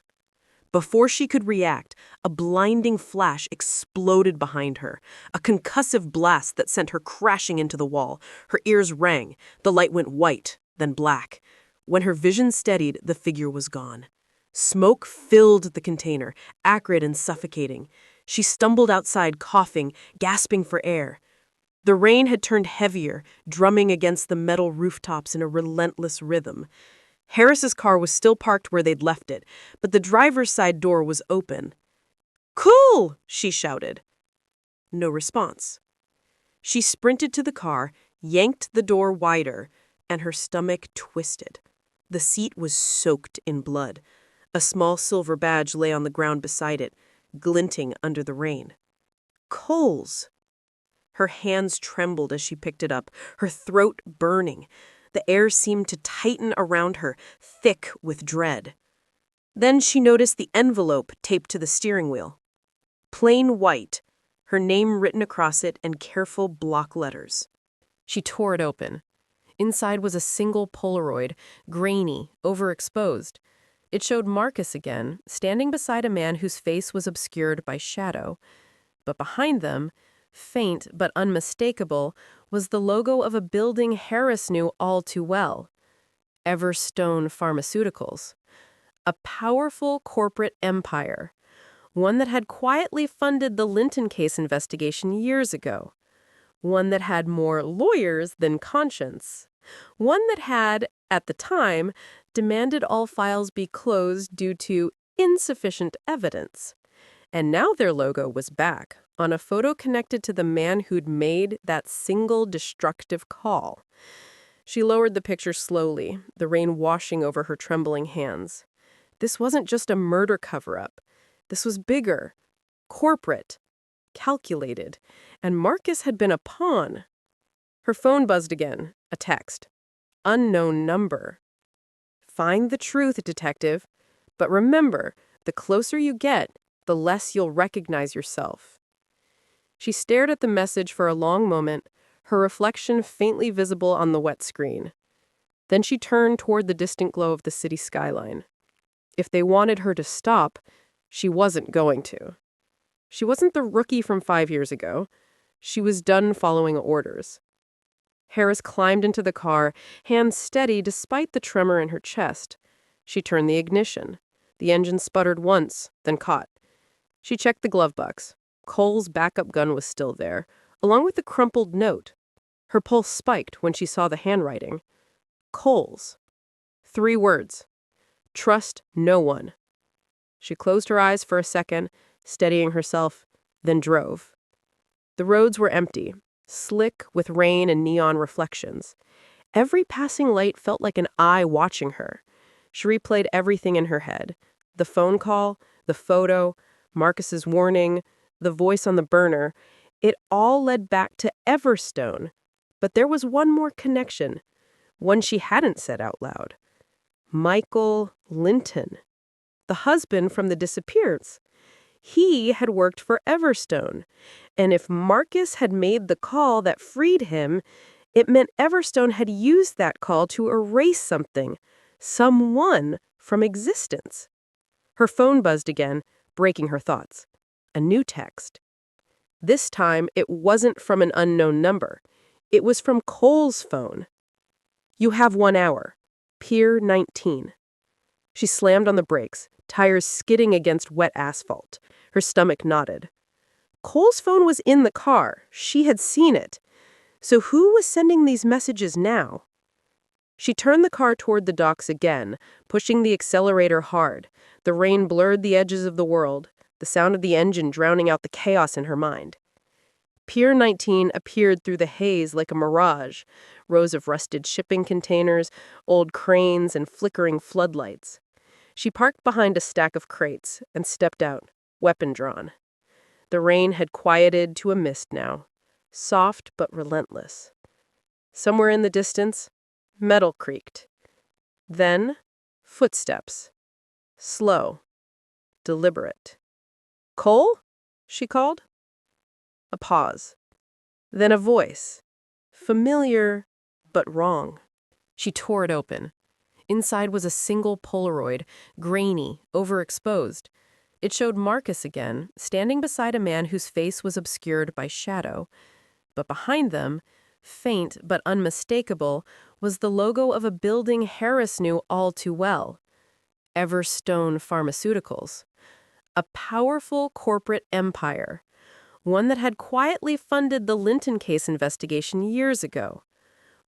Before she could react, a blinding flash exploded behind her, a concussive blast that sent her crashing into the wall. Her ears rang. The light went white, then black. When her vision steadied, the figure was gone. Smoke filled the container, acrid and suffocating. She stumbled outside, coughing, gasping for air. The rain had turned heavier, drumming against the metal rooftops in a relentless rhythm. Harris's car was still parked where they'd left it, but the driver's side door was open. "Cool!" she shouted. No response. She sprinted to the car, yanked the door wider, and her stomach twisted. The seat was soaked in blood. A small silver badge lay on the ground beside it, glinting under the rain. Coals! Her hands trembled as she picked it up, her throat burning. The air seemed to tighten around her, thick with dread. Then she noticed the envelope taped to the steering wheel. Plain white, her name written across it in careful block letters. She tore it open. Inside was a single Polaroid, grainy, overexposed. It showed Marcus again, standing beside a man whose face was obscured by shadow. But behind them, faint but unmistakable, was the logo of a building Harris knew all too well. Everstone Pharmaceuticals. A powerful corporate empire. One that had quietly funded the Linton case investigation years ago. One that had more lawyers than conscience. One that had, at the time, demanded all files be closed due to insufficient evidence. And now their logo was back, on a photo connected to the man who'd made that single destructive call. She lowered the picture slowly, the rain washing over her trembling hands. This wasn't just a murder cover-up. This was bigger, corporate, calculated, and Marcus had been a pawn. Her phone buzzed again, a text. Unknown number. Find the truth, detective. But remember, the closer you get, the less you'll recognize yourself. She stared at the message for a long moment, her reflection faintly visible on the wet screen. Then she turned toward the distant glow of the city skyline. If they wanted her to stop, she wasn't going to. She wasn't the rookie from 5 years ago. She was done following orders. Harris climbed into the car, hands steady despite the tremor in her chest. She turned the ignition. The engine sputtered once, then caught. She checked the glove box. Cole's backup gun was still there, along with the crumpled note. Her pulse spiked when she saw the handwriting. Cole's. 3 words. Trust no one. She closed her eyes for a second, steadying herself, then drove. The roads were empty, slick with rain and neon reflections. Every passing light felt like an eye watching her. She replayed everything in her head. The phone call, the photo, Marcus's warning, the voice on the burner. It all led back to Everstone. But there was one more connection, one she hadn't said out loud. Michael Linton, the husband from the disappearance. He had worked for Everstone, and if Marcus had made the call that freed him, it meant Everstone had used that call to erase something, someone, from existence. Her phone buzzed again, breaking her thoughts. A new text. This time, it wasn't from an unknown number. It was from Cole's phone. "You have 1 hour. Pier 19. She slammed on the brakes, tires skidding against wet asphalt. Her stomach knotted. Cole's phone was in the car. She had seen it. So who was sending these messages now? She turned the car toward the docks again, pushing the accelerator hard. The rain blurred the edges of the world, the sound of the engine drowning out the chaos in her mind. Pier 19 appeared through the haze like a mirage, rows of rusted shipping containers, old cranes, and flickering floodlights. She parked behind a stack of crates and stepped out, weapon drawn. The rain had quieted to a mist now, soft but relentless. Somewhere in the distance, metal creaked. Then, footsteps. Slow, deliberate. "Cole?" she called. A pause. Then a voice. Familiar, but wrong. She tore it open. Inside was a single Polaroid, grainy, overexposed. It showed Marcus again, standing beside a man whose face was obscured by shadow. But behind them, faint but unmistakable, was the logo of a building Harris knew all too well. Everstone Pharmaceuticals. A powerful corporate empire. One that had quietly funded the Linton case investigation years ago.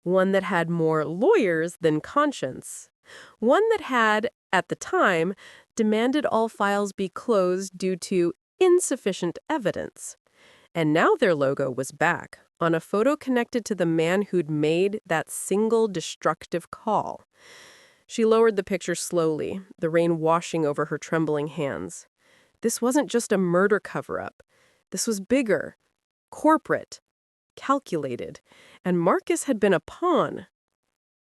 One that had more lawyers than conscience. One that had, at the time, demanded all files be closed due to insufficient evidence. And now their logo was back, on a photo connected to the man who'd made that single destructive call. She lowered the picture slowly, the rain washing over her trembling hands. This wasn't just a murder cover-up. This was bigger, corporate, calculated, and Marcus had been a pawn.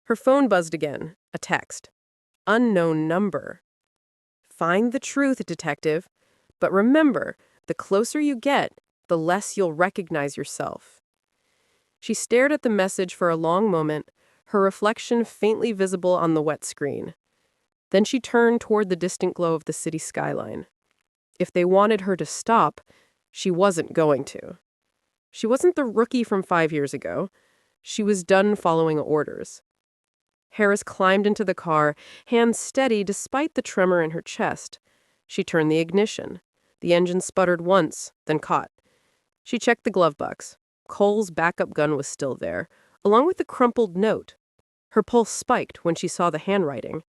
Her phone buzzed again, a text. Unknown number. Find the truth, detective. But remember, the closer you get, the less you'll recognize yourself. She stared at the message for a long moment, her reflection faintly visible on the wet screen. Then she turned toward the distant glow of the city skyline. If they wanted her to stop, she wasn't going to. She wasn't the rookie from 5 years ago. She was done following orders. Harris climbed into the car, hands steady despite the tremor in her chest. She turned the ignition. The engine sputtered once, then caught. She checked the glove box. Cole's backup gun was still there, along with the crumpled note. Her pulse spiked when she saw the handwriting.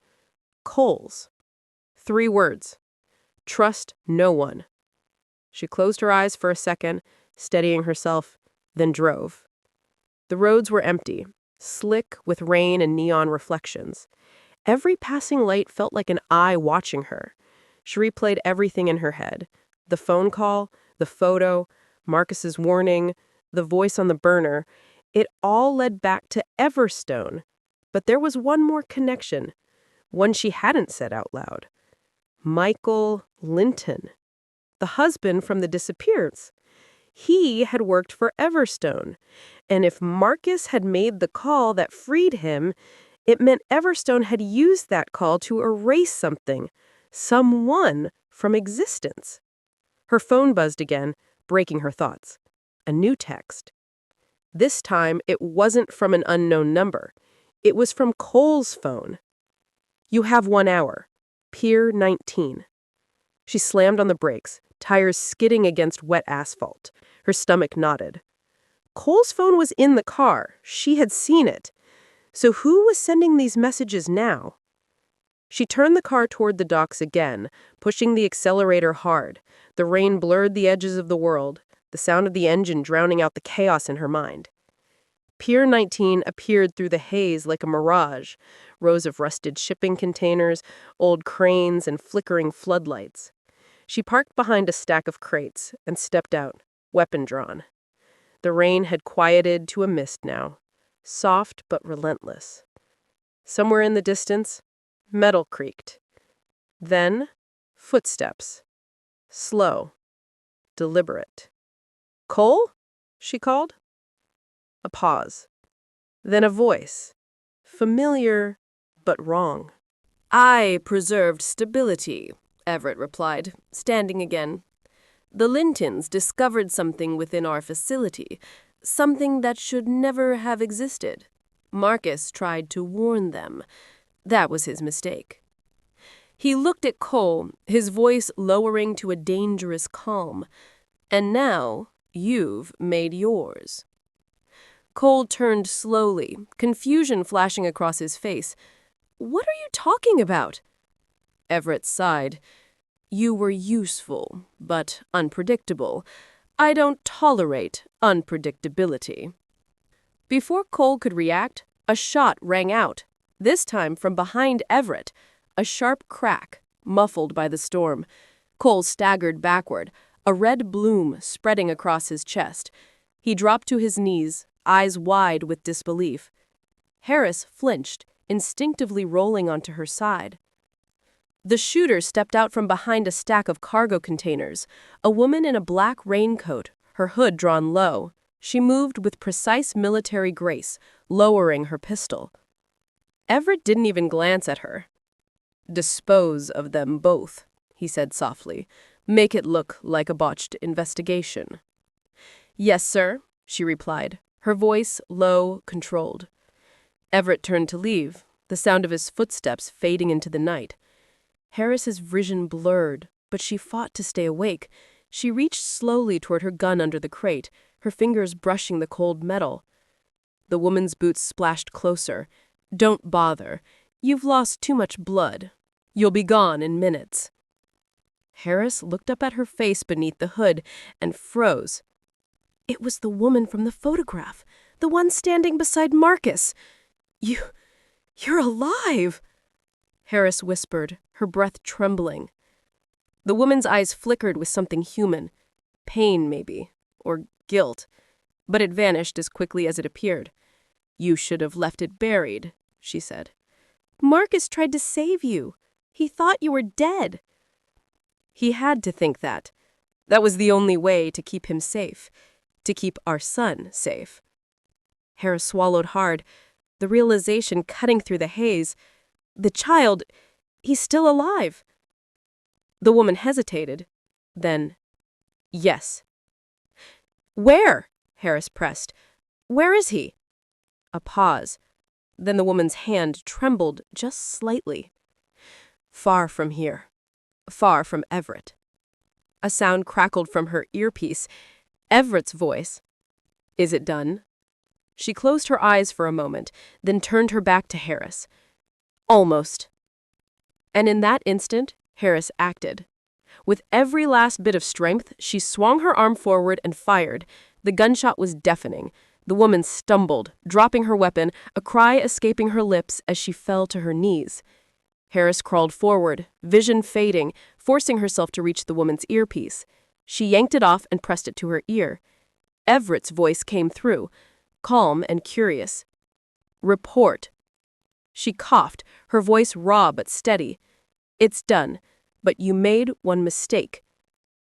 Cole's. 3 words. Trust no one. She closed her eyes for a second, steadying herself, then drove. The roads were empty, slick with rain and neon reflections. Every passing light felt like an eye watching her. She replayed everything in her head. The phone call, the photo, Marcus's warning, the voice on the burner. It all led back to Everstone. But there was one more connection, one she hadn't said out loud. Michael Linton, the husband from the disappearance. He had worked for Everstone, and if Marcus had made the call that freed him, it meant Everstone had used that call to erase something, someone, from existence. Her phone buzzed again, breaking her thoughts. A new text. This time, it wasn't from an unknown number. It was from Cole's phone. "You have 1 hour. Pier 19. She slammed on the brakes, tires skidding against wet asphalt. Her stomach knotted. Cole's phone was in the car. She had seen it. So who was sending these messages now? She turned the car toward the docks again, pushing the accelerator hard. The rain blurred the edges of the world, the sound of the engine drowning out the chaos in her mind. Pier 19 appeared through the haze like a mirage, rows of rusted shipping containers, old cranes, and flickering floodlights. She parked behind a stack of crates and stepped out, weapon drawn. The rain had quieted to a mist now, soft but relentless. Somewhere in the distance, metal creaked. Then, footsteps. Slow, deliberate. "Cole?" she called. A pause. Then a voice. Familiar, but wrong. "I preserved stability," Everett replied, standing again. "The Lintons discovered something within our facility, something that should never have existed. Marcus tried to warn them. That was his mistake." He looked at Cole, his voice lowering to a dangerous calm. "And now, you've made yours." Cole turned slowly, confusion flashing across his face. "What are you talking about?" Everett sighed. "You were useful, but unpredictable. I don't tolerate unpredictability." Before Cole could react, a shot rang out, this time from behind Everett, a sharp crack, muffled by the storm. Cole staggered backward, a red bloom spreading across his chest. He dropped to his knees, eyes wide with disbelief. Harris flinched, instinctively rolling onto her side. The shooter stepped out from behind a stack of cargo containers, a woman in a black raincoat, her hood drawn low. She moved with precise military grace, lowering her pistol. Everett didn't even glance at her. "Dispose of them both," he said softly. "Make it look like a botched investigation." "Yes, sir," she replied, her voice low, controlled. Everett turned to leave, the sound of his footsteps fading into the night. Harris's vision blurred, but she fought to stay awake. She reached slowly toward her gun under the crate, her fingers brushing the cold metal. The woman's boots splashed closer. "Don't bother. You've lost too much blood. You'll be gone in minutes." Harris looked up at her face beneath the hood and froze. It was the woman from the photograph, the one standing beside Marcus. You're alive," Harris whispered, her breath trembling. The woman's eyes flickered with something human. Pain, maybe, or guilt. But it vanished as quickly as it appeared. "You should have left it buried," she said. "Marcus tried to save you. He thought you were dead." "He had to think that. That was the only way to keep him safe. To keep our son safe." Harris swallowed hard, the realization cutting through the haze. The child, he's still alive. The woman hesitated. Then, "Yes." "Where?" Harris pressed. "Where is he?" A pause. Then the woman's hand trembled just slightly. "Far from here. Far from Everett." A sound crackled from her earpiece. Everett's voice. "Is it done?" She closed her eyes for a moment, then turned her back to Harris. "Almost." And in that instant, Harris acted. With every last bit of strength, she swung her arm forward and fired. The gunshot was deafening. The woman stumbled, dropping her weapon, a cry escaping her lips as she fell to her knees. Harris crawled forward, vision fading, forcing herself to reach the woman's earpiece. She yanked it off and pressed it to her ear. Everett's voice came through, calm and curious. "Report." She coughed, her voice raw but steady. "It's done, but you made one mistake."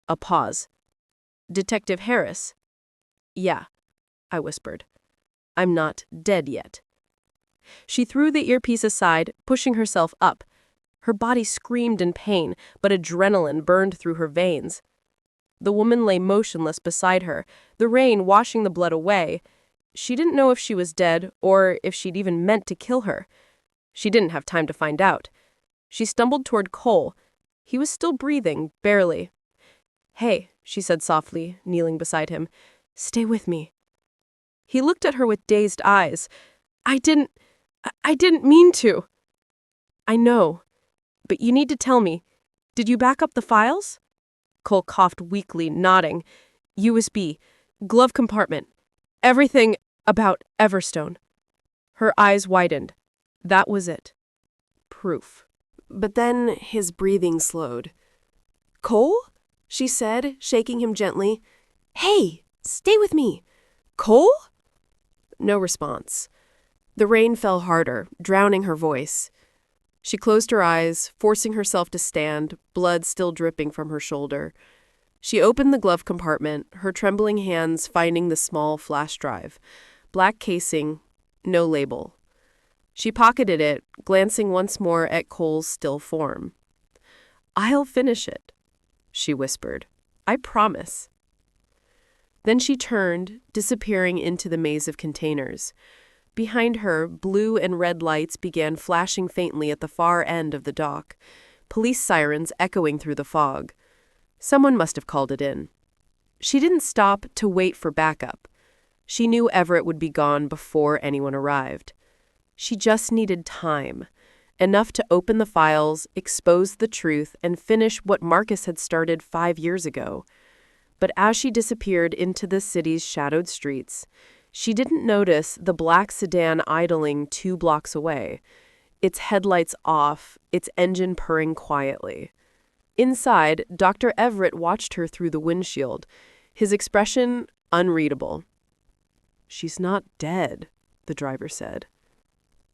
A pause. "Detective Harris?" "Yeah," I whispered. "I'm not dead yet." She threw the earpiece aside, pushing herself up. Her body screamed in pain, but adrenaline burned through her veins. The woman lay motionless beside her, the rain washing the blood away. She didn't know if she was dead or if she'd even meant to kill her. She didn't have time to find out. She stumbled toward Cole. He was still breathing, barely. "Hey," she said softly, kneeling beside him. "Stay with me." He looked at her with dazed eyes. I didn't mean to." "I know," But you need to tell me, did you back up the files? Cole coughed weakly, nodding. USB, glove compartment, everything about Everstone. Her eyes widened. That was it. Proof. But then his breathing slowed. Cole? She said, shaking him gently. Hey, stay with me. Cole? No response. The rain fell harder, drowning her voice. She closed her eyes, forcing herself to stand, blood still dripping from her shoulder. She opened the glove compartment, her trembling hands finding the small flash drive. Black casing, no label. She pocketed it, glancing once more at Cole's still form. "I'll finish it," she whispered. "I promise." Then she turned, disappearing into the maze of containers. Behind her, blue and red lights began flashing faintly at the far end of the dock, police sirens echoing through the fog. Someone must have called it in. She didn't stop to wait for backup. She knew Everett would be gone before anyone arrived. She just needed time, enough to open the files, expose the truth, and finish what Marcus had started 5 years ago. But as she disappeared into the city's shadowed streets, she didn't notice the black sedan idling 2 blocks away, its headlights off, its engine purring quietly. Inside, Dr. Everett watched her through the windshield, his expression unreadable. "She's not dead," the driver said.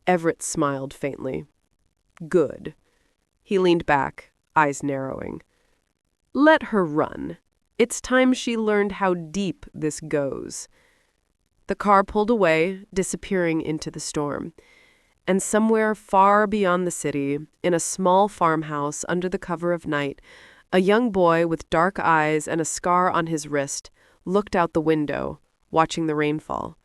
Everett smiled faintly. "Good." He leaned back, eyes narrowing. "Let her run. It's time she learned how deep this goes." The car pulled away, disappearing into the storm. And somewhere far beyond the city, in a small farmhouse under the cover of night, a young boy with dark eyes and a scar on his wrist looked out the window, watching the rainfall.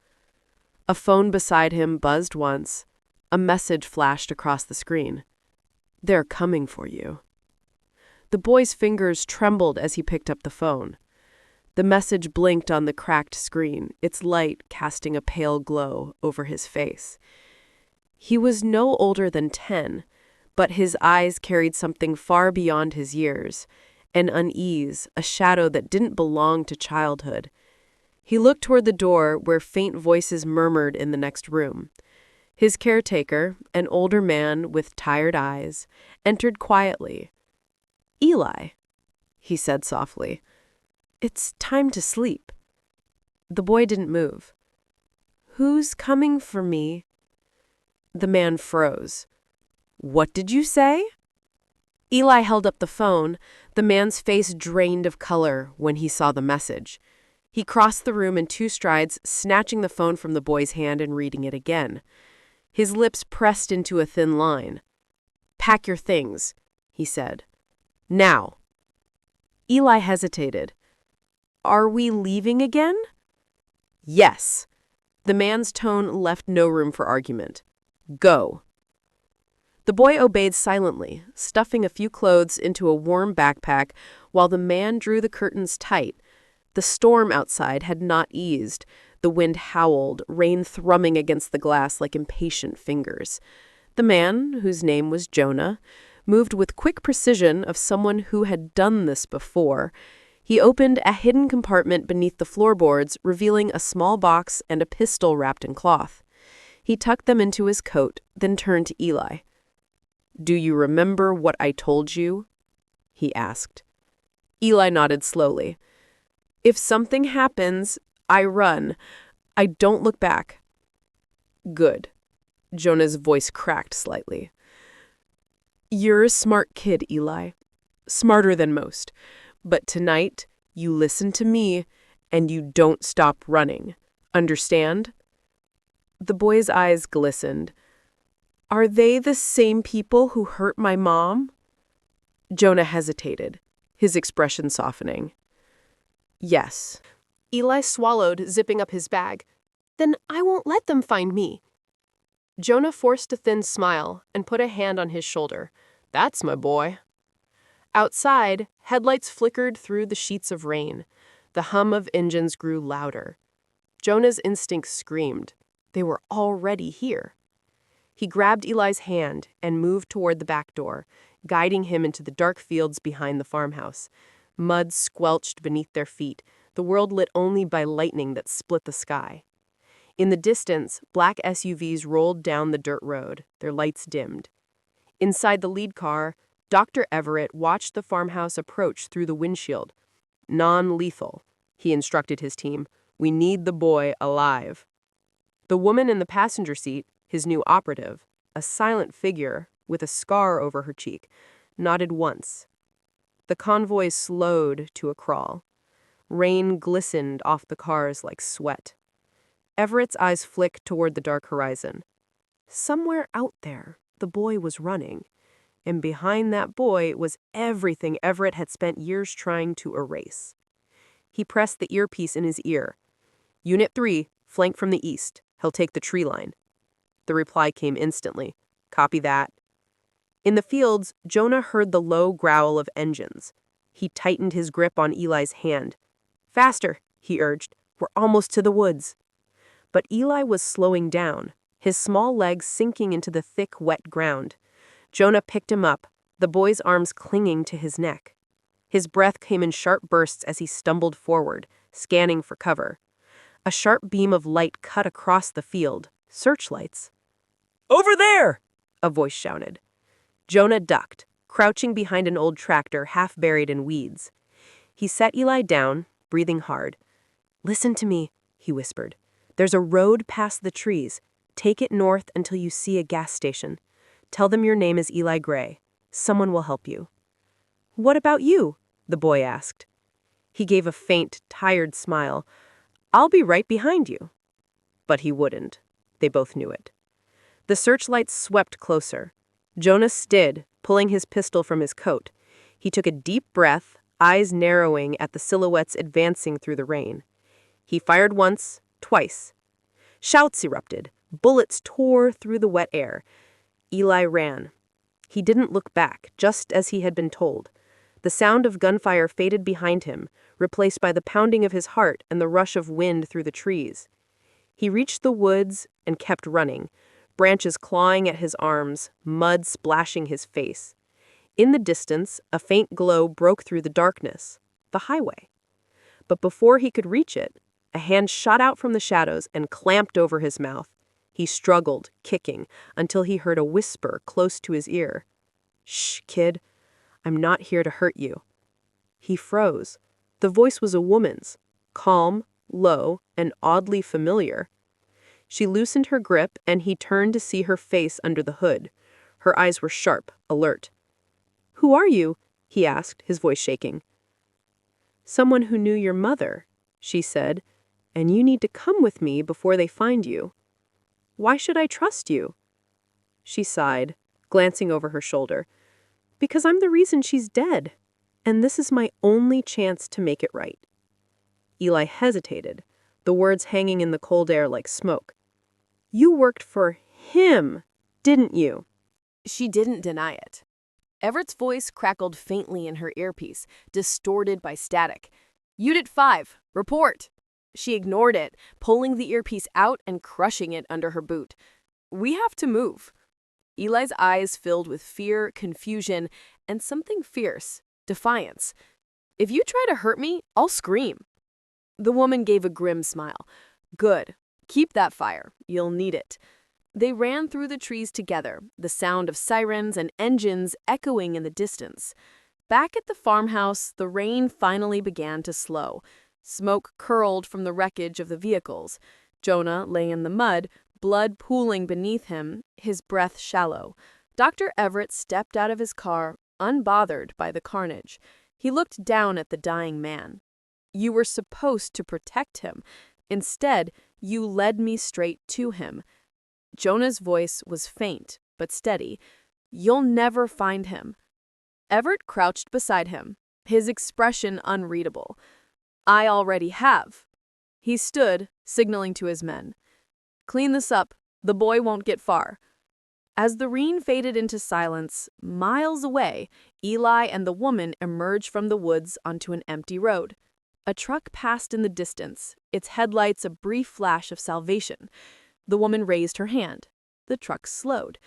A phone beside him buzzed once. A message flashed across the screen. "They're coming for you." The boy's fingers trembled as he picked up the phone. The message blinked on the cracked screen, its light casting a pale glow over his face. He was no older than 10, but his eyes carried something far beyond his years, an unease, a shadow that didn't belong to childhood. He looked toward the door where faint voices murmured in the next room. His caretaker, an older man with tired eyes, entered quietly. "Eli," he said softly, "it's time to sleep." The boy didn't move. "Who's coming for me?" The man froze. "What did you say?" Eli held up the phone, the man's face drained of color when he saw the message. He crossed the room in 2 strides, snatching the phone from the boy's hand and reading it again. His lips pressed into a thin line. "Pack your things," he said. "Now." Eli hesitated. "Are we leaving again?" "Yes." The man's tone left no room for argument. "Go." The boy obeyed silently, stuffing a few clothes into a warm backpack while the man drew the curtains tight. The storm outside had not eased. The wind howled, rain thrumming against the glass like impatient fingers. The man, whose name was Jonah, moved with quick precision of someone who had done this before. He opened a hidden compartment beneath the floorboards, revealing a small box and a pistol wrapped in cloth. He tucked them into his coat, then turned to Eli. "Do you remember what I told you?" he asked. Eli nodded slowly. "If something happens, I run. I don't look back." "Good." Jonah's voice cracked slightly. "You're a smart kid, Eli. Smarter than most. But tonight, you listen to me, and you don't stop running. Understand?" The boy's eyes glistened. "Are they the same people who hurt my mom?" Jonah hesitated, his expression softening. "Yes." Eli swallowed, zipping up his bag. "Then I won't let them find me." Jonah forced a thin smile and put a hand on his shoulder. "That's my boy." Outside, headlights flickered through the sheets of rain. The hum of engines grew louder. Jonah's instincts screamed. They were already here. He grabbed Eli's hand and moved toward the back door, guiding him into the dark fields behind the farmhouse. Mud squelched beneath their feet, the world lit only by lightning that split the sky. In the distance, black SUVs rolled down the dirt road, their lights dimmed. Inside the lead car, Dr. Everett watched the farmhouse approach through the windshield. "Non-lethal," he instructed his team. "We need the boy alive." The woman in the passenger seat, his new operative, a silent figure with a scar over her cheek, nodded once. The convoy slowed to a crawl. Rain glistened off the cars like sweat. Everett's eyes flicked toward the dark horizon. Somewhere out there, the boy was running. And behind that boy was everything Everett had spent years trying to erase. He pressed the earpiece in his ear. "Unit 3, flank from the east. He'll take the tree line." The reply came instantly. "Copy that." In the fields, Jonah heard the low growl of engines. He tightened his grip on Eli's hand. "Faster," he urged. "We're almost to the woods." But Eli was slowing down, his small legs sinking into the thick, wet ground. Jonah picked him up, the boy's arms clinging to his neck. His breath came in sharp bursts as he stumbled forward, scanning for cover. A sharp beam of light cut across the field, searchlights. "Over there!" a voice shouted. Jonah ducked, crouching behind an old tractor half buried in weeds. He set Eli down, breathing hard. "Listen to me," he whispered. "There's a road past the trees. Take it north until you see a gas station. Tell them your name is Eli Gray. Someone will help you." "What about you?" the boy asked. He gave a faint, tired smile. "I'll be right behind you." But he wouldn't. They both knew it. The searchlights swept closer. Jonah stood, pulling his pistol from his coat. He took a deep breath, eyes narrowing at the silhouettes advancing through the rain. He fired once, twice. Shouts erupted. Bullets tore through the wet air. Eli ran. He didn't look back, just as he had been told. The sound of gunfire faded behind him, replaced by the pounding of his heart and the rush of wind through the trees. He reached the woods and kept running, branches clawing at his arms, mud splashing his face. In the distance, a faint glow broke through the darkness. The highway. But before he could reach it, a hand shot out from the shadows and clamped over his mouth. He struggled, kicking, until he heard a whisper close to his ear. "Shh, kid. I'm not here to hurt you." He froze. The voice was a woman's, calm, low, and oddly familiar. She loosened her grip, and he turned to see her face under the hood. Her eyes were sharp, alert. "Who are you?" he asked, his voice shaking. "Someone who knew your mother," she said, "and you need to come with me before they find you." "Why should I trust you?" She sighed, glancing over her shoulder. "Because I'm the reason she's dead, and this is my only chance to make it right." Eli hesitated, the words hanging in the cold air like smoke. "You worked for him, didn't you?" She didn't deny it. Everett's voice crackled faintly in her earpiece, distorted by static. "Unit 5, report!" She ignored it, pulling the earpiece out and crushing it under her boot. "We have to move." Eli's eyes filled with fear, confusion, and something fierce, defiance. "If you try to hurt me, I'll scream." The woman gave a grim smile. "Good. Keep that fire. You'll need it." They ran through the trees together, the sound of sirens and engines echoing in the distance. Back at the farmhouse, the rain finally began to slow. Smoke curled from the wreckage of the vehicles. Jonah lay in the mud, blood pooling beneath him, his breath shallow. Dr. Everett stepped out of his car, unbothered by the carnage. He looked down at the dying man. "You were supposed to protect him. Instead, you led me straight to him." Jonah's voice was faint, but steady. "You'll never find him." Everett crouched beside him, his expression unreadable. "I already have." He stood, signaling to his men. "Clean this up. The boy won't get far." As the rain faded into silence, miles away, Eli and the woman emerged from the woods onto an empty road. A truck passed in the distance, its headlights a brief flash of salvation. The woman raised her hand. The truck slowed.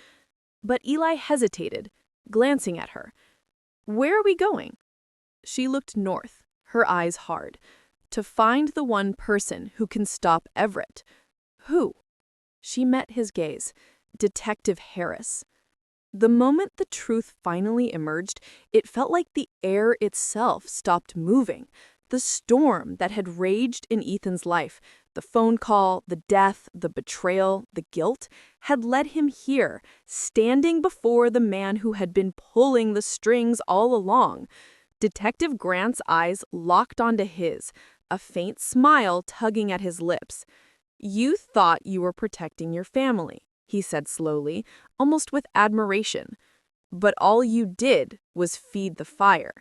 But Eli hesitated, glancing at her. "Where are we going?" She looked north, her eyes hard. "To find the one person who can stop Everett." "Who?" She met his gaze. "Detective Harris." The moment the truth finally emerged, it felt like the air itself stopped moving. The storm that had raged in Ethan's life, the phone call, the death, the betrayal, the guilt, had led him here, standing before the man who had been pulling the strings all along. Detective Grant's eyes locked onto his, a faint smile tugging at his lips. "You thought you were protecting your family," he said slowly, almost with admiration. "But all you did was feed the fire."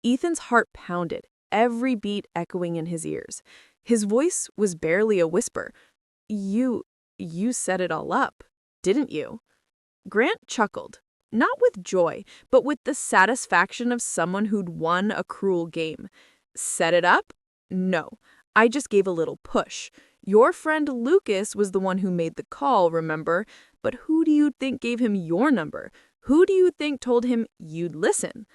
Ethan's heart pounded, every beat echoing in his ears. His voice was barely a whisper. You set it all up, didn't you?" Grant chuckled, not with joy, but with the satisfaction of someone who'd won a cruel game. "Set it up? No, I just gave a little push. Your friend Lucas was the one who made the call, remember? But who do you think gave him your number? Who do you think told him you'd listen?"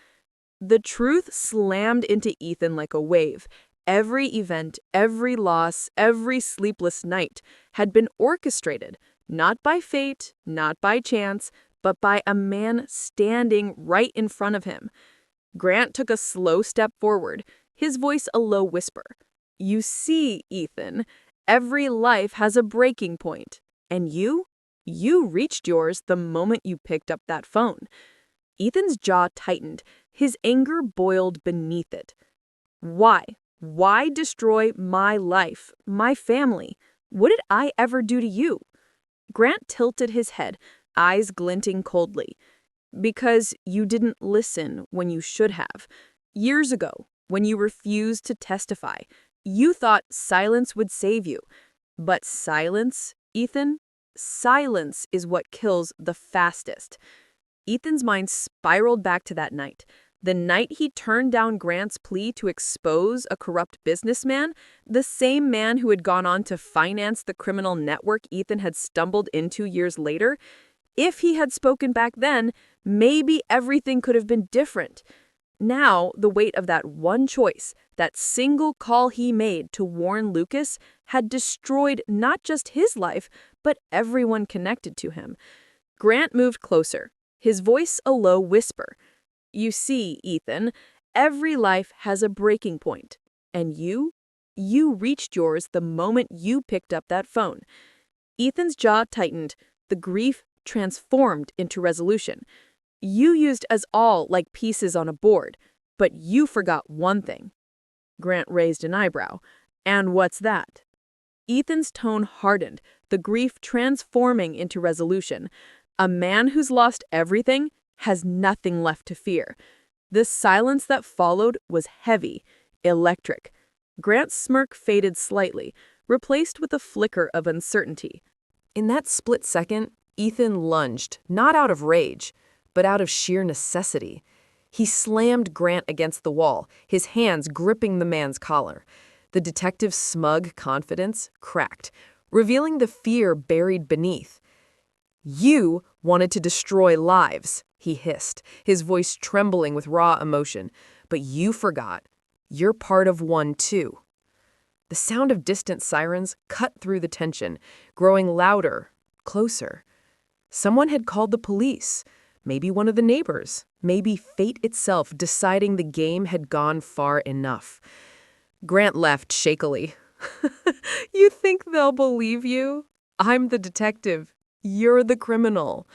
The truth slammed into Ethan like a wave. Every event, every loss, every sleepless night had been orchestrated, not by fate, not by chance, but by a man standing right in front of him. Grant took a slow step forward, his voice a low whisper. "You see, Ethan, every life has a breaking point. And you reached yours the moment you picked up that phone." Ethan's jaw tightened, his anger boiled beneath it. "Why? Why destroy my life, my family? What did I ever do to you?" Grant tilted his head, eyes glinting coldly. "Because you didn't listen when you should have. Years ago, when you refused to testify, you thought silence would save you. But silence, Ethan, silence is what kills the fastest." Ethan's mind spiraled back to that night. The night he turned down Grant's plea to expose a corrupt businessman, the same man who had gone on to finance the criminal network Ethan had stumbled into years later. If he had spoken back then, maybe everything could have been different. Now, the weight of that one choice, that single call he made to warn Lucas, had destroyed not just his life, but everyone connected to him. Grant moved closer, his voice a low whisper. "You see, Ethan, every life has a breaking point. And you reached yours the moment you picked up that phone." Ethan's jaw tightened, the grief transformed into resolution. "You used us all like pieces on a board, but you forgot one thing." Grant raised an eyebrow. "And what's that?" Ethan's tone hardened, the grief transforming into resolution. "A man who's lost everything has nothing left to fear." The silence that followed was heavy, electric. Grant's smirk faded slightly, replaced with a flicker of uncertainty. In that split second, Ethan lunged, not out of rage, but out of sheer necessity. He slammed Grant against the wall, his hands gripping the man's collar. The detective's smug confidence cracked, revealing the fear buried beneath. "You wanted to destroy lives," he hissed, his voice trembling with raw emotion. "But you forgot. You're part of one, too." The sound of distant sirens cut through the tension, growing louder, closer. Someone had called the police, maybe one of the neighbors, maybe fate itself deciding the game had gone far enough. Grant laughed shakily. "You think they'll believe you? I'm the detective. You're the criminal.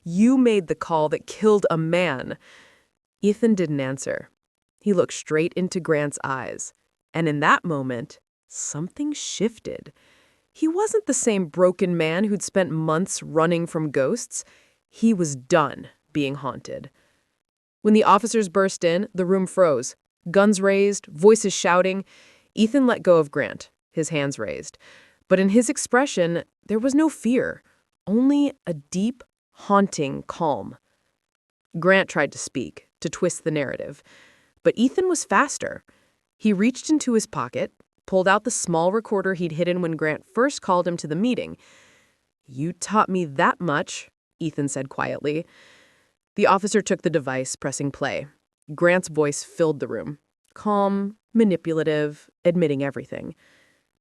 You made the call that killed a man." Ethan didn't answer. He looked straight into Grant's eyes, and in that moment, something shifted. He wasn't the same broken man who'd spent months running from ghosts. He was done being haunted. When the officers burst in, the room froze. Guns raised, voices shouting. Ethan let go of Grant, his hands raised. But in his expression, there was no fear, only a deep, haunting calm. Grant tried to speak, to twist the narrative. But Ethan was faster. He reached into his pocket, pulled out the small recorder he'd hidden when Grant first called him to the meeting. You taught me that much, Ethan said quietly. The officer took the device, pressing play. Grant's voice filled the room. Calm, manipulative, admitting everything.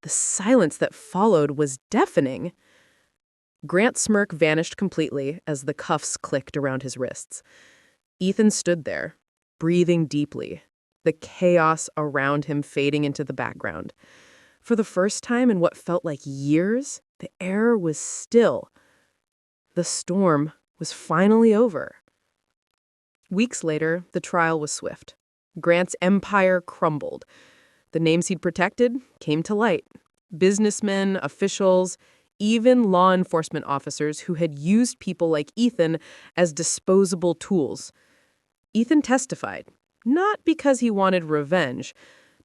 The silence that followed was deafening. Grant's smirk vanished completely as the cuffs clicked around his wrists. Ethan stood there, breathing deeply, the chaos around him fading into the background. For the first time in what felt like years, the air was still. The storm was finally over. Weeks later, the trial was swift. Grant's empire crumbled. The names he'd protected came to light. Businessmen, officials, even law enforcement officers who had used people like Ethan as disposable tools. Ethan testified, not because he wanted revenge,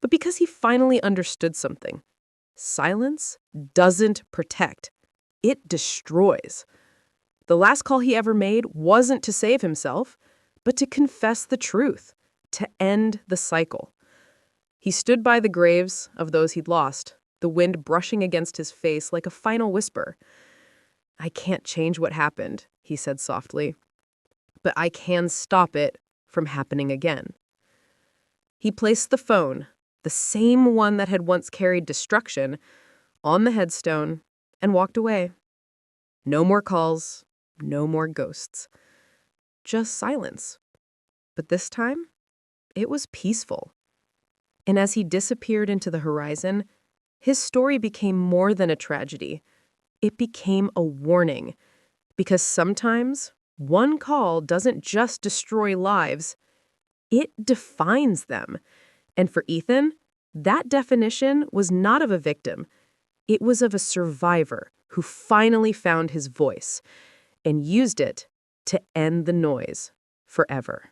but because he finally understood something. Silence doesn't protect. It destroys. The last call he ever made wasn't to save himself, but to confess the truth, to end the cycle. He stood by the graves of those he'd lost, the wind brushing against his face like a final whisper. I can't change what happened, he said softly, but I can stop it from happening again. He placed the phone, the same one that had once carried destruction, on the headstone and walked away. No more calls, no more ghosts. Just silence. But this time, it was peaceful. And as he disappeared into the horizon, his story became more than a tragedy. It became a warning. Because sometimes, one call doesn't just destroy lives, it defines them. And for Ethan, that definition was not of a victim. It was of a survivor who finally found his voice and used it to end the noise forever.